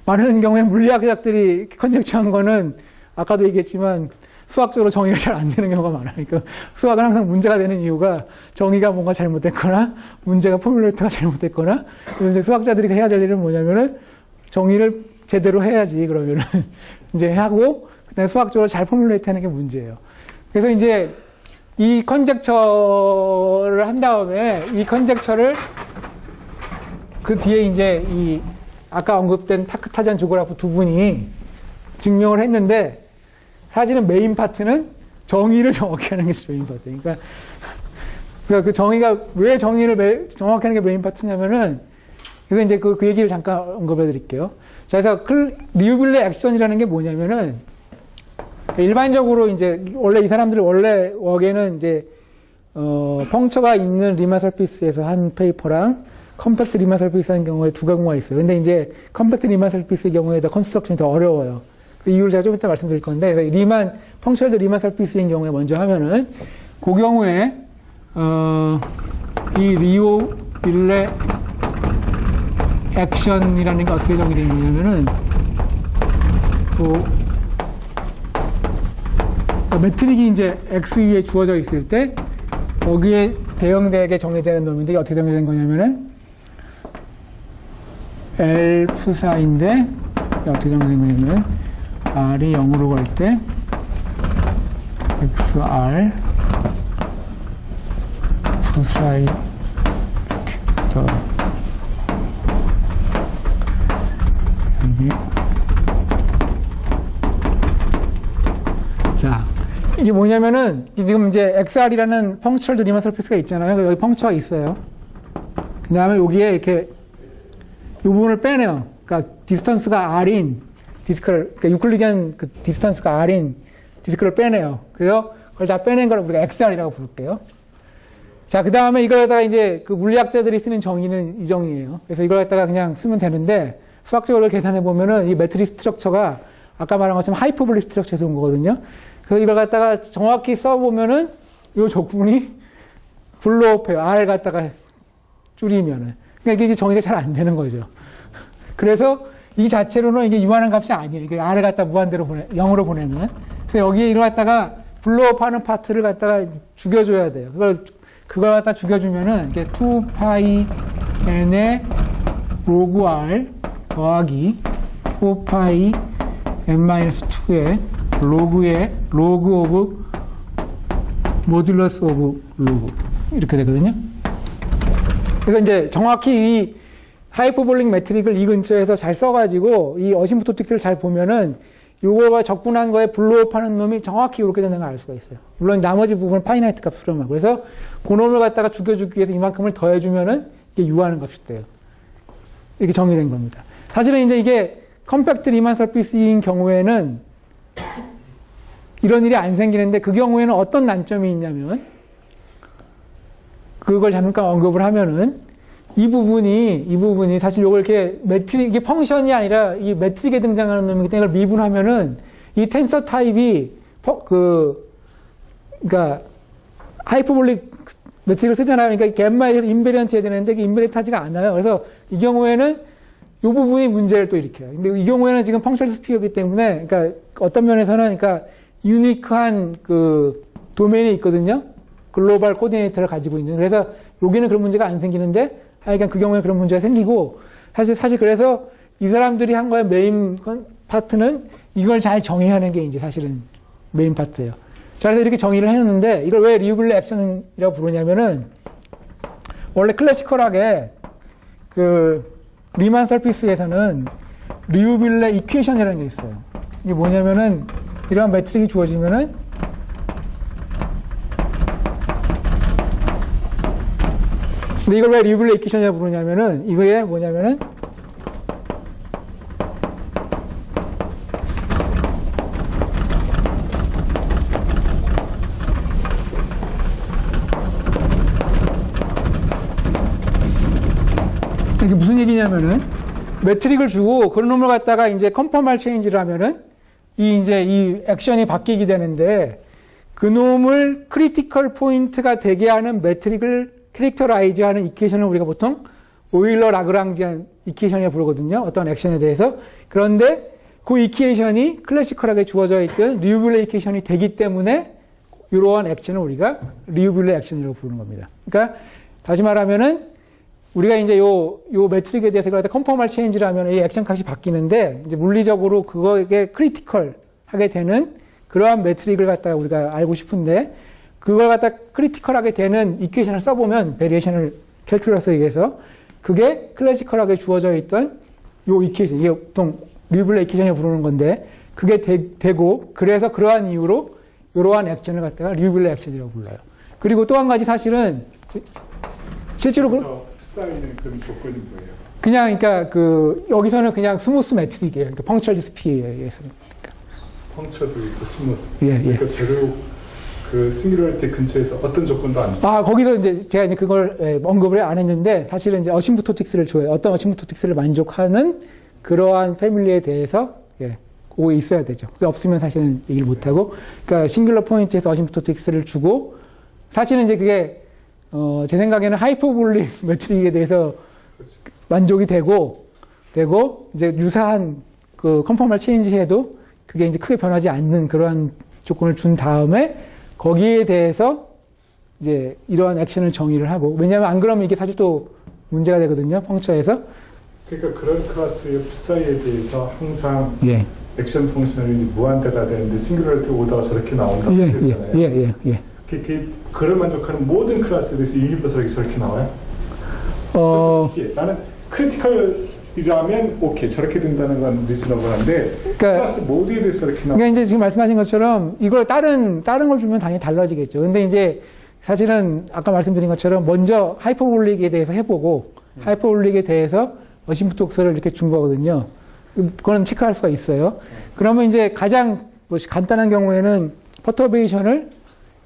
많은 경우에 물리학자들이 컨젝처한 거는 아까도 얘기했지만 수학적으로 정의가 잘 안 되는 경우가 많아요. 그러니까 수학은 항상 문제가 되는 이유가 정의가 뭔가 잘못됐거나 문제가 포뮬레이터가 잘못됐거나, 그래서 이제 수학자들이 해야 될 일은 뭐냐면은 정의를 제대로 해야지, 그러면은 이제 하고 그다음에 수학적으로 잘 포뮬레이트 하는 게 문제예요. 그래서 이제 이 컨젝처를 한 다음에 이 컨젝처를 그 뒤에 이제 이 아까 언급된 타크타잔 조그라프 두 분이 증명을 했는데, 사실은 메인 파트는 정의를 정확히 하는 게 메인 파트. 그러니까 그래서 그 정의가 왜 정의를 정확히 하는 게 메인 파트냐면은, 그래서 이제 그 얘기를 잠깐 언급해 드릴게요. 자, 그래서 리우빌레 액션이라는 게 뭐냐면은, 일반적으로 이제 원래 이 사람들 원래 웍에는 이제 펑처가 있는 리만 서피스에서 한 페이퍼랑 컴팩트 리만 서피스 한 경우에 두 경우가 있어요. 근데 이제 컴팩트 리만 서피스의 경우에 더 컨스트럭션이 더 어려워요. 그 이유를 제가 좀 이따 말씀드릴 건데, 펑처드 리만 서피스인 경우에 먼저 하면은, 그 경우에 이 리우빌레 액션이라는 게 어떻게 정의되냐면은, 매트릭이 이제 X 위에 주어져 있을 때, 거기에 대응되게 정의되는 놈인데, 이게 어떻게 정의된 거냐면은, L 푸사인데, 어떻게 정의된 거냐면, R이 0으로 갈 때, XR, 푸사이, 자, 이게 뭐냐면은, 지금 이제 XR이라는 펑처럴드 리만 서피스가 있잖아요. 여기 펑처가 있어요. 그 다음에 여기에 이렇게, 이 부분을 빼내요. 그러니까 디스턴스가 R인, 그러니까 유클리디안 디스턴스가 R인 디스크를 빼내요. 그래서 그걸 다 빼낸 걸 우리가 XR이라고 부를게요. 자, 그 다음에 이걸 갖다가 이제 물리학자들이 쓰는 정의는 이 정의예요. 그래서 이걸 갖다가 그냥 쓰면 되는데, 수학적으로 계산해 보면은 이 매트릭 스트럭처가 아까 말한 것처럼 하이퍼볼릭 스트럭처에서 온 거거든요. 그래서 이걸 갖다가 정확히 써보면은 이 족분이 블로우업해요. R 갖다가 줄이면은. 그러니까 이게 이제 정의가 잘 안 되는 거죠. 그래서 이 자체로는 이게 유한한 값이 아니에요. 이게 R을 갖다 무한대로 0으로 보내면. 그래서 여기에 이걸 갖다가 블로업하는 파트를 갖다가 죽여줘야 돼요. 그걸 갖다 죽여주면은 이게 2파이 n의 로그 r 더하기 4파이 n-2의 로그 오브 모듈러스 오브 로그 이렇게 되거든요. 그래서 이제 정확히 이 하이퍼볼릭 매트릭을 이 근처에서 잘 써가지고 이 어시무토틱스를 잘 보면은 요거가 적분한 거에 블로업하는 놈이 정확히 이렇게 되는 걸 알 수가 있어요. 물론 나머지 부분은 파이나이트 값 수렴하고. 그래서 그 놈을 갖다가 죽여주기 위해서 이만큼을 더해주면은 이게 유하는 값이 돼요. 이렇게 정의된 겁니다. 사실은 이제 이게 컴팩트 리만 서피스인 경우에는 이런 일이 안 생기는데 그 경우에는 어떤 난점이 있냐면 그걸 잠깐 언급을 하면은 이 부분이 사실 요걸 이렇게 매트릭, 이게 펑션이 아니라 이 매트릭에 등장하는 놈이기 때문에 이걸 미분하면은 이 텐서 타입이 그러니까 하이퍼볼릭 매트릭을 쓰잖아요. 그러니까 갬마에서 인베리언트 해야 되는데 이게 인베리언트 하지가 않아요. 그래서 이 경우에는 이 부분이 문제를 또 일으켜요. 근데 이 경우에는 지금 펑션 스피어이기 때문에 그러니까 어떤 면에서는 그러니까 유니크한 그 도메인이 있거든요. 글로벌 코디네이터를 가지고 있는. 그래서 여기는 그런 문제가 안 생기는데 하여간 그 경우에 그런 문제가 생기고 사실 그래서 이 사람들이 한 거의 메인 파트는 이걸 잘 정의하는 게 이제 사실은 메인 파트예요. 자, 그래서 이렇게 정의를 해놓는데 이걸 왜 리우빌레 액션이라고 부르냐면은 원래 클래시컬하게 그 리만 서피스에서는 리우빌레 이퀘이션이라는 게 있어요. 이게 뭐냐면은 이러한 매트릭이 주어지면은 근데 이걸 왜 리우빌레 이퀘이션이라고 부르냐면은 이거에 뭐냐면은 이게 무슨 얘기냐면은 매트릭을 주고 그런 놈을 갖다가 이제 컨퍼멀 체인지를 하면은 이 액션이 바뀌게 되는데 그 놈을 크리티컬 포인트가 되게 하는 매트릭을 캐릭터라이즈 하는 이퀘이션을 우리가 보통 오일러 라그랑지안 이퀘이션이라고 부르거든요. 어떤 액션에 대해서. 그런데 그 이퀘이션이 클래시컬하게 주어져 있던 리우빌레 이퀘이션이 되기 때문에 이러한 액션을 우리가 리우빌레 액션이라고 부르는 겁니다. 그러니까 다시 말하면은 우리가 이제 요 매트릭에 대해서 그럴 때 컨퍼멀 체인지를 하면 이 액션 값이 바뀌는데 이제 물리적으로 그거에 크리티컬 하게 되는 그러한 매트릭을 갖다가 우리가 알고 싶은데 그걸 갖다 크리티컬하게 되는 이퀘이션을 써보면 베리에이션을 캘큘러스에 의해서 그게 클래시컬하게 주어져 있던 요 이퀘이션, 이게 보통 리우빌레 이퀘이션이라고 부르는 건데 그게 되고 그래서 그러한 이유로 이러한 액션을 갖다가 리우빌레 액션이라고 불러요. 그리고 또 한 가지 사실은 실제로 쌓이는 그런 조건이 뭐예요? 그냥 그러니까 여기서는 그냥 스무스 매트릭이에요. 그러니까 펑처드 스피어에 의해서. 펑처도 있고 스무. 예. 그러니까 재료 그 싱귤러리티 근처에서 어떤 조건도 안 줘. 거기서 이제 제가 이제 그걸 언급을 안 했는데 사실은 이제 어시무토틱스를 좋아해요. 어떤 어시무토틱스를 만족하는 그러한 패밀리에 대해서 그거 있어야 되죠. 그게 없으면 사실은 얘기를 못 하고, 그러니까 싱귤러 포인트에서 어시무토틱스를 주고 사실은 이제 그게 제 생각에는 하이퍼볼릭 매트릭에 대해서 그렇지. 만족이 되고 이제 유사한 그 컨퍼멀 체인지 해도 그게 이제 크게 변하지 않는 그러한 조건을 준 다음에 거기에 대해서 이제 이러한 액션을 정의를 하고, 왜냐하면 안 그러면 이게 사실 또 문제가 되거든요, 펑처에서. 그러니까 그런 클래스의 Psi에 대해서 항상 예. 액션 펑션이 이제 무한대가 되는데 싱귤러리티 오다가 저렇게 나온다고 그랬잖아요. 그걸 만족하는 모든 클래스에 대해서 유니버설하게 저렇게 나와요? 나는 크리티컬이라면 오케이 저렇게 된다는 건 리즈너블한데 클래스 모두에 대해서 저렇게 나와. 그러니까 이제 지금 말씀하신 것처럼 이걸 다른 걸 주면 당연히 달라지겠죠. 근데 이제 사실은 아까 말씀드린 것처럼 먼저 하이퍼볼릭에 대해서 해보고 하이퍼볼릭에 대해서 어시무토틱스를 이렇게 준 거거든요. 그거는 체크할 수가 있어요. 그러면 이제 가장 간단한 경우에는 퍼터베이션을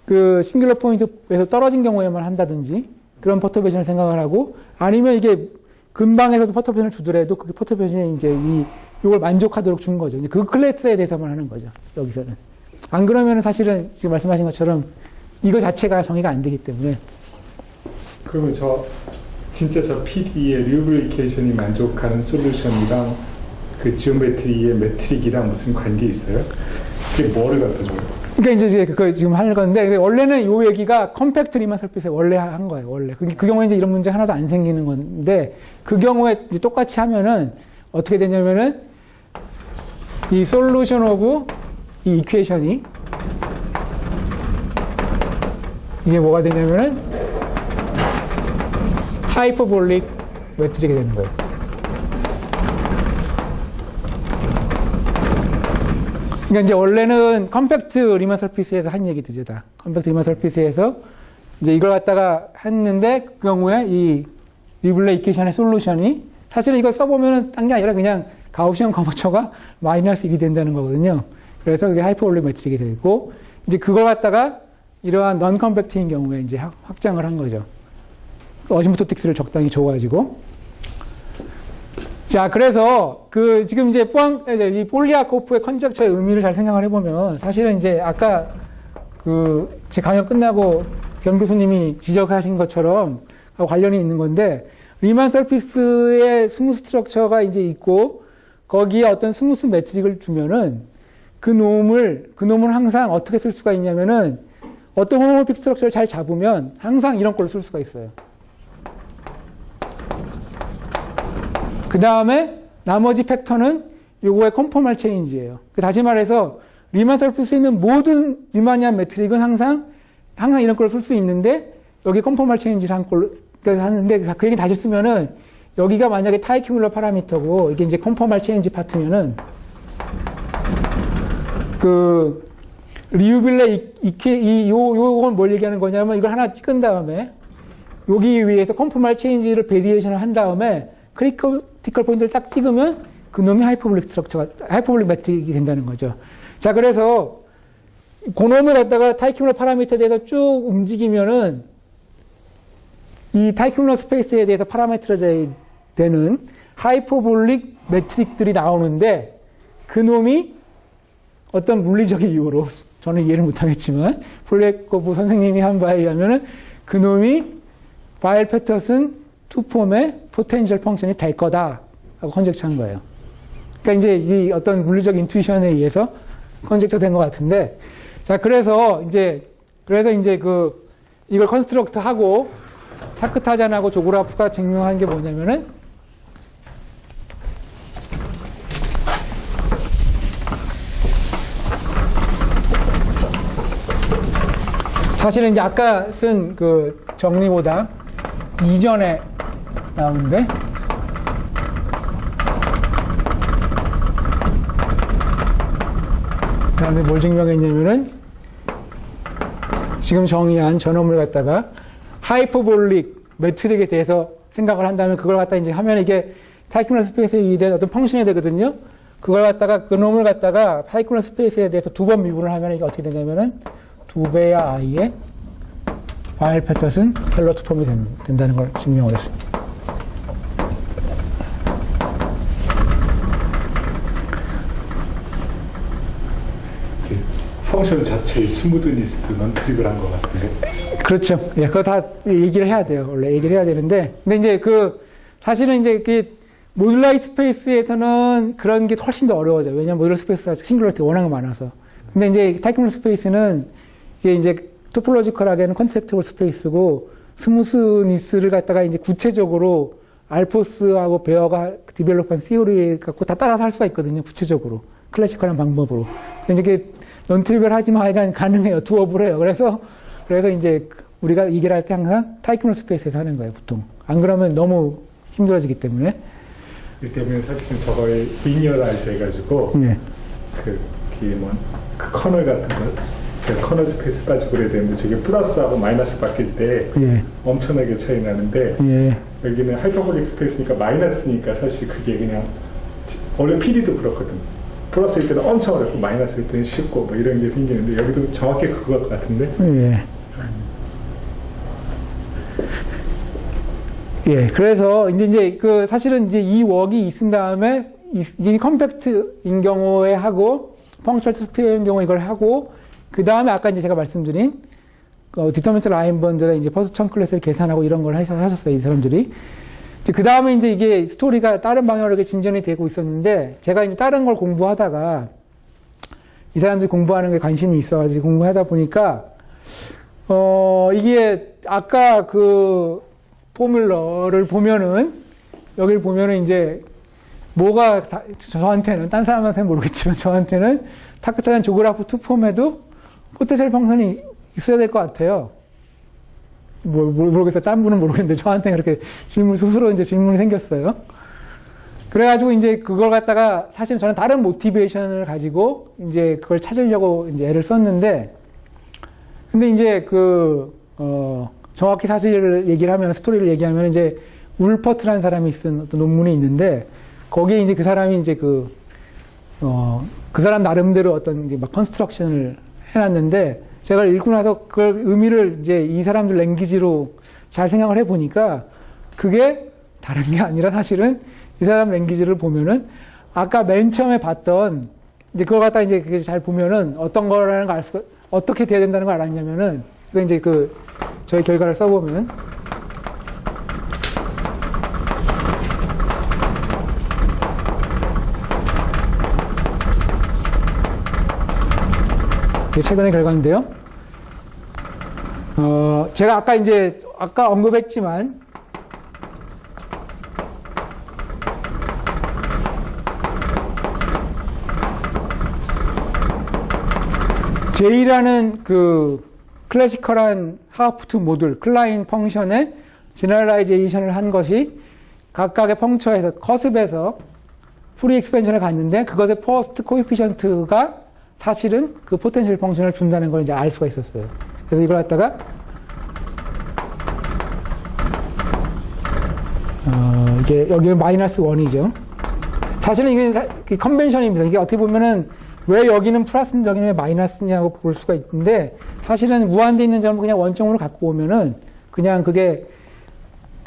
그 싱귤러 포인트에서 떨어진 경우에만 한다든지 그런 퍼터베이션을 생각을 하고, 아니면 이게 근방에서도 퍼터베이션을 주더라도 그게 퍼터베이션이 이제 이걸 만족하도록 준 거죠. 그 클래스에 대해서만 하는 거죠. 여기서는. 안 그러면 사실은 지금 말씀하신 것처럼 이거 자체가 정의가 안 되기 때문에. 그러면 진짜 저 PD의 리우빌리케이션이 만족하는 솔루션이랑 그 지오메트리의 매트릭이랑 무슨 관계 있어요? 그게 뭐를 갖다 줘요? 그러니까 이제 그거 지금 하는 건데, 원래는 이 얘기가 컴팩트 리만 설핏에 원래 한 거예요, 원래. 그 경우에 이제 이런 문제 하나도 안 생기는 건데, 그 경우에 이제 똑같이 하면은, 어떻게 되냐면은, 이 솔루션 오브 이 이퀘이션이, 이게 뭐가 되냐면은, 하이퍼볼릭 매트릭이 되는 거예요. 그러니까 이제 원래는 컴팩트 리만 설피스에서 한 얘기죠, 다. 컴팩트 리만 설피스에서 이제 이걸 갖다가 했는데 그 경우에 이 리블레 이퀘이션의 솔루션이 사실은 이거 써보면은 딴 게 아니라 그냥 가우시언 커버처가 마이너스 1이 된다는 거거든요. 그래서 그게 하이퍼볼릭 매트릭이 되고 이제 그걸 갖다가 이러한 넌 컴팩트인 경우에 이제 확장을 한 거죠. 어시모토틱스를 적당히 줘가지고. 자, 그래서, 지금 이제 이 폴리아코프의 컨젝처의 의미를 잘 생각을 해보면, 사실은 이제 아까 제 강연 끝나고 변 교수님이 지적하신 것처럼 관련이 있는 건데, 리만 서피스의 스무스 스트럭처가 이제 있고, 거기에 어떤 스무스 매트릭을 주면은, 그 놈을 항상 어떻게 쓸 수가 있냐면은, 어떤 호모모픽 스트럭처를 잘 잡으면, 항상 이런 걸로 쓸 수가 있어요. 그 다음에 나머지 팩터는 요거의 컨포멀 체인지예요. 다시 말해서 리만 서피스에 있는 모든 리마니안 매트릭은 항상 이런 걸 쓸 수 있는데 여기 컨포멀 체인지를 한 걸로 하는데 그 얘기 다시 쓰면은 여기가 만약에 타이큐뮬러 파라미터고 이게 이제 컨포멀 체인지 파트면은 리우빌레 요건 뭘 얘기하는 거냐면 이걸 하나 찍은 다음에 여기 위에서 컨포멀 체인지를 베리에이션을 한 다음에 크리티컬 포인트를 딱 찍으면 그 놈이 하이퍼볼릭 매트릭이 된다는 거죠. 자, 그래서 그 놈을 갖다가 타이큐뮬러 파라미터에 대해서 쭉 움직이면은 이 타이큐뮬러 스페이스에 대해서 파라미터라이즈 되는 하이퍼볼릭 매트릭들이 나오는데 그 놈이 어떤 물리적인 이유로 저는 이해를 못하겠지만 폴리아코프 선생님이 한 바에 의하면은 그 놈이 바일 패터슨 투폼의 포텐셜 펑션이 될 거다 하고 컨젝처 한 거예요. 그러니까 이제 이 어떤 물리적 인투이션에 의해서 컨젝처 된 것 같은데, 자, 그래서 이제 이걸 컨스트럭트 하고 타크타잔하고 조그라프가 증명한 게 뭐냐면은 사실은 이제 아까 쓴 정리보다 이전에 나오는데 그 다음에 뭘 증명했냐면은 지금 정의한 저놈을 갖다가 하이퍼볼릭 매트릭에 대해서 생각을 한다면 그걸 갖다 이제 하면 이게 타이큐뮬러 스페이스에 의한 어떤 펑션이 되거든요. 그걸 갖다가 그 놈을 갖다가 타이큐뮬러 스페이스에 대해서 두 번 미분을 하면 이게 어떻게 되냐면은 2배야 i의 바일 패터슨 켈러 투폼이 된다는 걸 증명을 했습니다. 펑션 자체의 스무드니스트 넌트립을 한 것 같은데. 그렇죠. 예, 그거 다 얘기를 해야 돼요. 원래 얘기를 해야 되는데. 근데 이제 사실은 이제 모듈라이 스페이스에서는 그런 게 훨씬 더 어려워져요. 왜냐면 모듈라이 스페이스가 싱귤러리티가 워낙 많아서. 근데 이제 타이큐뮬러 스페이스는 이게 이제 토폴로지컬하게는 컨셉트블 스페이스고 스무스니스를 갖다가 이제 구체적으로 알포스하고 베어가 디벨롭한 시오리 갖고 다 따라서 할 수가 있거든요. 구체적으로. 클래시컬한 방법으로. 근데 이게 넌트리벨 하지만 하여간 가능해요. 두업을 해요. 그래서 이제 우리가 이 길을 할 때 항상 타이큐뮬러 스페이스에서 하는 거예요, 보통. 안 그러면 너무 힘들어지기 때문에. 이 때문에 사실은 저거의 리니어라이즈 해가지고, 네. 그 커널 같은 거, 제가 커널 스페이스 빠지고 그래야 되는데, 저게 플러스하고 마이너스 바뀔 때 예. 엄청나게 차이 나는데, 예. 여기는 하이퍼볼릭 스페이스니까 마이너스니까 사실 그게 그냥, 원래 PD도 그렇거든. 플러스일 때는 엄청 어렵고 마이너스일 때는 쉽고 뭐 이런 게 생기는데 여기도 정확히 그거 같은데. 예. 예. 그래서 이제 사실은 이제 이 웍이 있은 다음에 이 컴팩트인 경우에 하고 펑처럴 스피어인 경우에 이걸 하고 그 다음에 아까 이제 제가 말씀드린 디터미넌트 라인 번들의 이제 퍼스트 첨 클래스를 계산하고 이런 걸 하셨어요, 이 사람들이. 그 다음에 이제 이게 스토리가 다른 방향으로 이렇게 진전이 되고 있었는데, 제가 이제 다른 걸 공부하다가, 이 사람들이 공부하는 게 관심이 있어가지고 공부하다 보니까, 이게 아까 그 포뮬러를 보면은, 여기를 보면은 이제 뭐가 저한테는, 딴 사람한테는 모르겠지만 저한테는 타크타전 조그라프 2 폼에도 포텐셜 펑션이 있어야 될 것 같아요. 모르겠어요. 딴 분은 모르겠는데 저한테는 그렇게 스스로 이제 질문이 생겼어요. 그래가지고 이제 그걸 갖다가 사실 저는 다른 모티베이션을 가지고 이제 그걸 찾으려고 이제 애를 썼는데, 근데 이제 정확히 사실을 얘기를 하면, 스토리를 얘기하면 이제 울퍼트라는 사람이 쓴 어떤 논문이 있는데, 거기에 이제 그 사람이 이제 그 사람 나름대로 어떤 이제 막 컨스트럭션을 해놨는데, 제가 읽고 나서 그걸 의미를 이제 이 사람들 랭귀지로 잘 생각을 해보니까, 그게 다른 게 아니라 사실은 이 사람 랭귀지를 보면은 아까 맨 처음에 봤던 이제 그걸 갖다 이제 그게 잘 보면은 어떤 거라는 걸 알 수가, 어떻게 돼야 된다는 걸 알았냐면은, 그 이제 저희 결과를 써보면, 이게 최근의 결과인데요. 제가 아까 언급했지만, J라는 그 클래시컬한 하우프트 모듈, 클라인 펑션의 제너럴라이제이션을 한 것이 각각의 펑처에서, 커습에서 프리 익스펜션을 갔는데, 그것의 퍼스트 코에피션트가 사실은 그 포텐셜 펑션을 준다는 걸 이제 알 수가 있었어요. 그래서 이걸 갖다가, 이게, 여기는 마이너스 1이죠. 사실은 이게 컨벤션입니다. 이게 어떻게 보면은 왜 여기는 플러스인데 여기는 왜 마이너스냐고 볼 수가 있는데, 사실은 무한대 있는 점을 그냥 원점으로 갖고 오면은 그냥 그게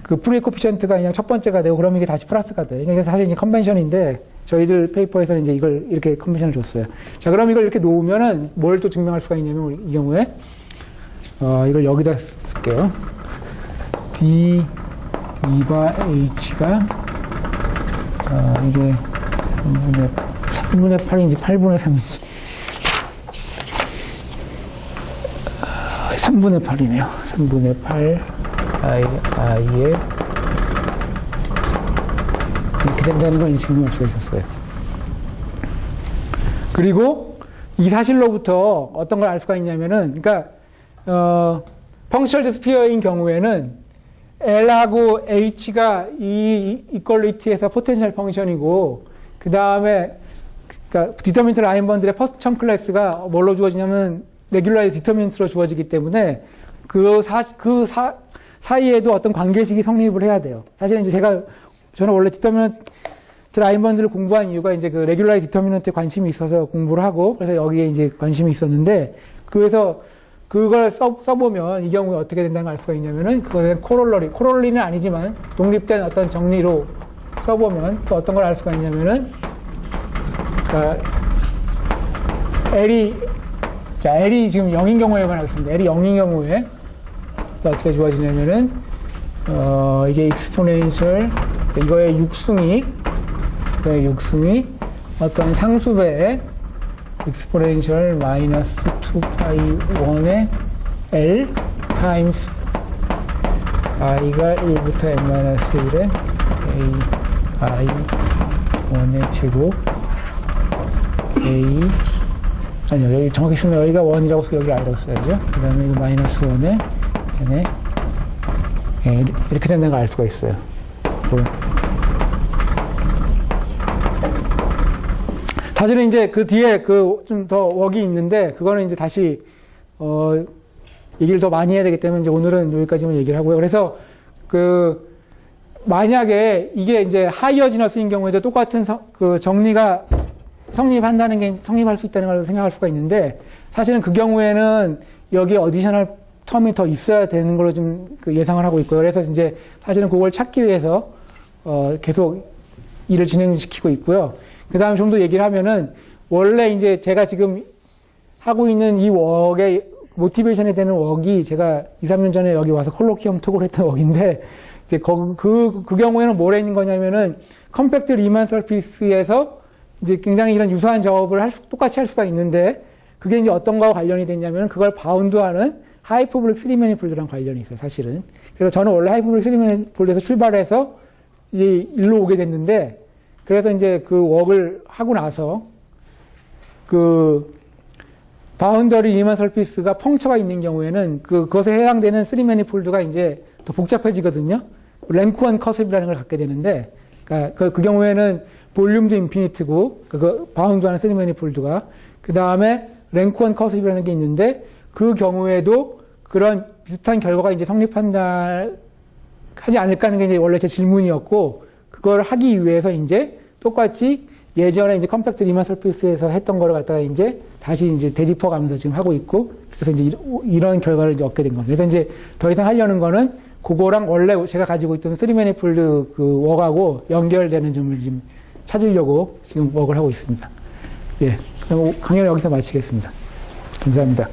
그 프리 코피션트가 그냥 첫 번째가 되고, 그러면 이게 다시 플러스가 돼요. 이게 사실 이게 컨벤션인데, 저희들 페이퍼에서는 이제 이걸 이렇게 컨벤션을 줬어요. 자, 그럼 이걸 이렇게 놓으면은 뭘 또 증명할 수가 있냐면, 이 경우에, 이걸 여기다 쓸게요. D2바 H가, 이게 3분의 8인지 8분의 3인지. 3분의 8이네요. 3분의 8, I에, 이렇게 된다는 걸 증명할 수가 있었어요. 그리고 이 사실로부터 어떤 걸 알 수가 있냐면은, 그러니까, 펑셔널 스피어인 경우에는 L하고 H가 이 이퀄리티에서 포텐셜 펑션이고, 그 다음에, 그러니까 디터미넌트 라인번들의 퍼스트 청 클래스가 뭘로 주어지냐면 레귤라이 디터미넌트로 주어지기 때문에 그 사이에도 어떤 관계식이 성립을 해야 돼요. 사실은 이제 저는 원래 디터미넌트 라인번들을 공부한 이유가 이제 그 레귤라이 디터미넌트에 관심이 있어서 공부를 하고, 그래서 여기에 이제 관심이 있었는데, 그래서 그걸 써보면 이 경우에 어떻게 된다는 걸 알 수가 있냐면은, 그것은 코롤러리는 아니지만 독립된 어떤 정리로 써보면 또 어떤 걸 알 수가 있냐면은, 그러니까 L이 지금 0인 경우에만 하겠습니다. L이 0인 경우에 어떻게 좋아지냐면은, 이게 익스포넨셜, 이거의 육승이 어떤 상수배의 익스포넨셜 마이너스 2파이 1의 L 타임스 i가 1부터 n-1의 ai 1의 제곱 아니요, 여기 정확히 쓰면 여기가 1이라고 쓰고 여기 i라고 써야죠. 그 다음에 이거 마이너스 1에 n에 이렇게 된다는 걸 알 수가 있어요. 사실은 이제 그 뒤에 좀 더 웍이 있는데, 그거는 이제 다시, 얘기를 더 많이 해야 되기 때문에 이제 오늘은 여기까지만 얘기를 하고요. 그래서 만약에 이게 이제 하이어 지너스인 경우에도 똑같은 정리가 성립할 수 있다는 걸 생각할 수가 있는데, 사실은 그 경우에는 여기 어디셔널 텀이 더 있어야 되는 걸로 좀 예상을 하고 있고요. 그래서 이제 사실은 그걸 찾기 위해서, 계속 일을 진행시키고 있고요. 그 다음에 좀 더 얘기를 하면은, 원래 이제 제가 지금 하고 있는 이 웍의 모티베이션이 되는 웍이 제가 2, 3년 전에 여기 와서 콜로키엄 톡을 했던 웍인데, 이제 그 경우에는 뭘 했는 거냐면은, 컴팩트 리만 서피스에서 이제 굉장히 이런 유사한 작업을 똑같이 할 수가 있는데 그게 이제 어떤 거와 관련이 됐냐면 그걸 바운드하는 하이퍼블릭 3매니폴드랑 관련이 있어요, 사실은. 그래서 저는 원래 하이퍼블릭 3매니폴드에서 출발해서 일로 오게 됐는데 그래서 이제 그 웍을 하고 나서 그 바운더리 리만 설피스가 펑처가 있는 경우에는 그것에 해당되는 3매니폴드가 이제 더 복잡해지거든요. 랭크원 커셉이라는 걸 갖게 되는데 그러니까 그 경우에는 볼륨도 인피니트고 그 바운드하는 3매니폴드가 그 다음에 랭크원 커셉이라는 게 있는데 그 경우에도 그런 비슷한 결과가 이제 성립한다 하지 않을까 하는 게 이제 원래 제 질문이었고 그걸 하기 위해서 이제 똑같이 예전에 이제 컴팩트 리만 설피스에서 했던 거를 갖다가 이제 다시 이제 되짚어 가면서 지금 하고 있고 그래서 이제 이런 결과를 이제 얻게 된 겁니다. 그래서 이제 더 이상 하려는 거는 그거랑 원래 제가 가지고 있던 3매니폴드 그 웍하고 연결되는 점을 지금 찾으려고 지금 웍을 하고 있습니다. 예. 그럼 강연을 여기서 마치겠습니다. 감사합니다.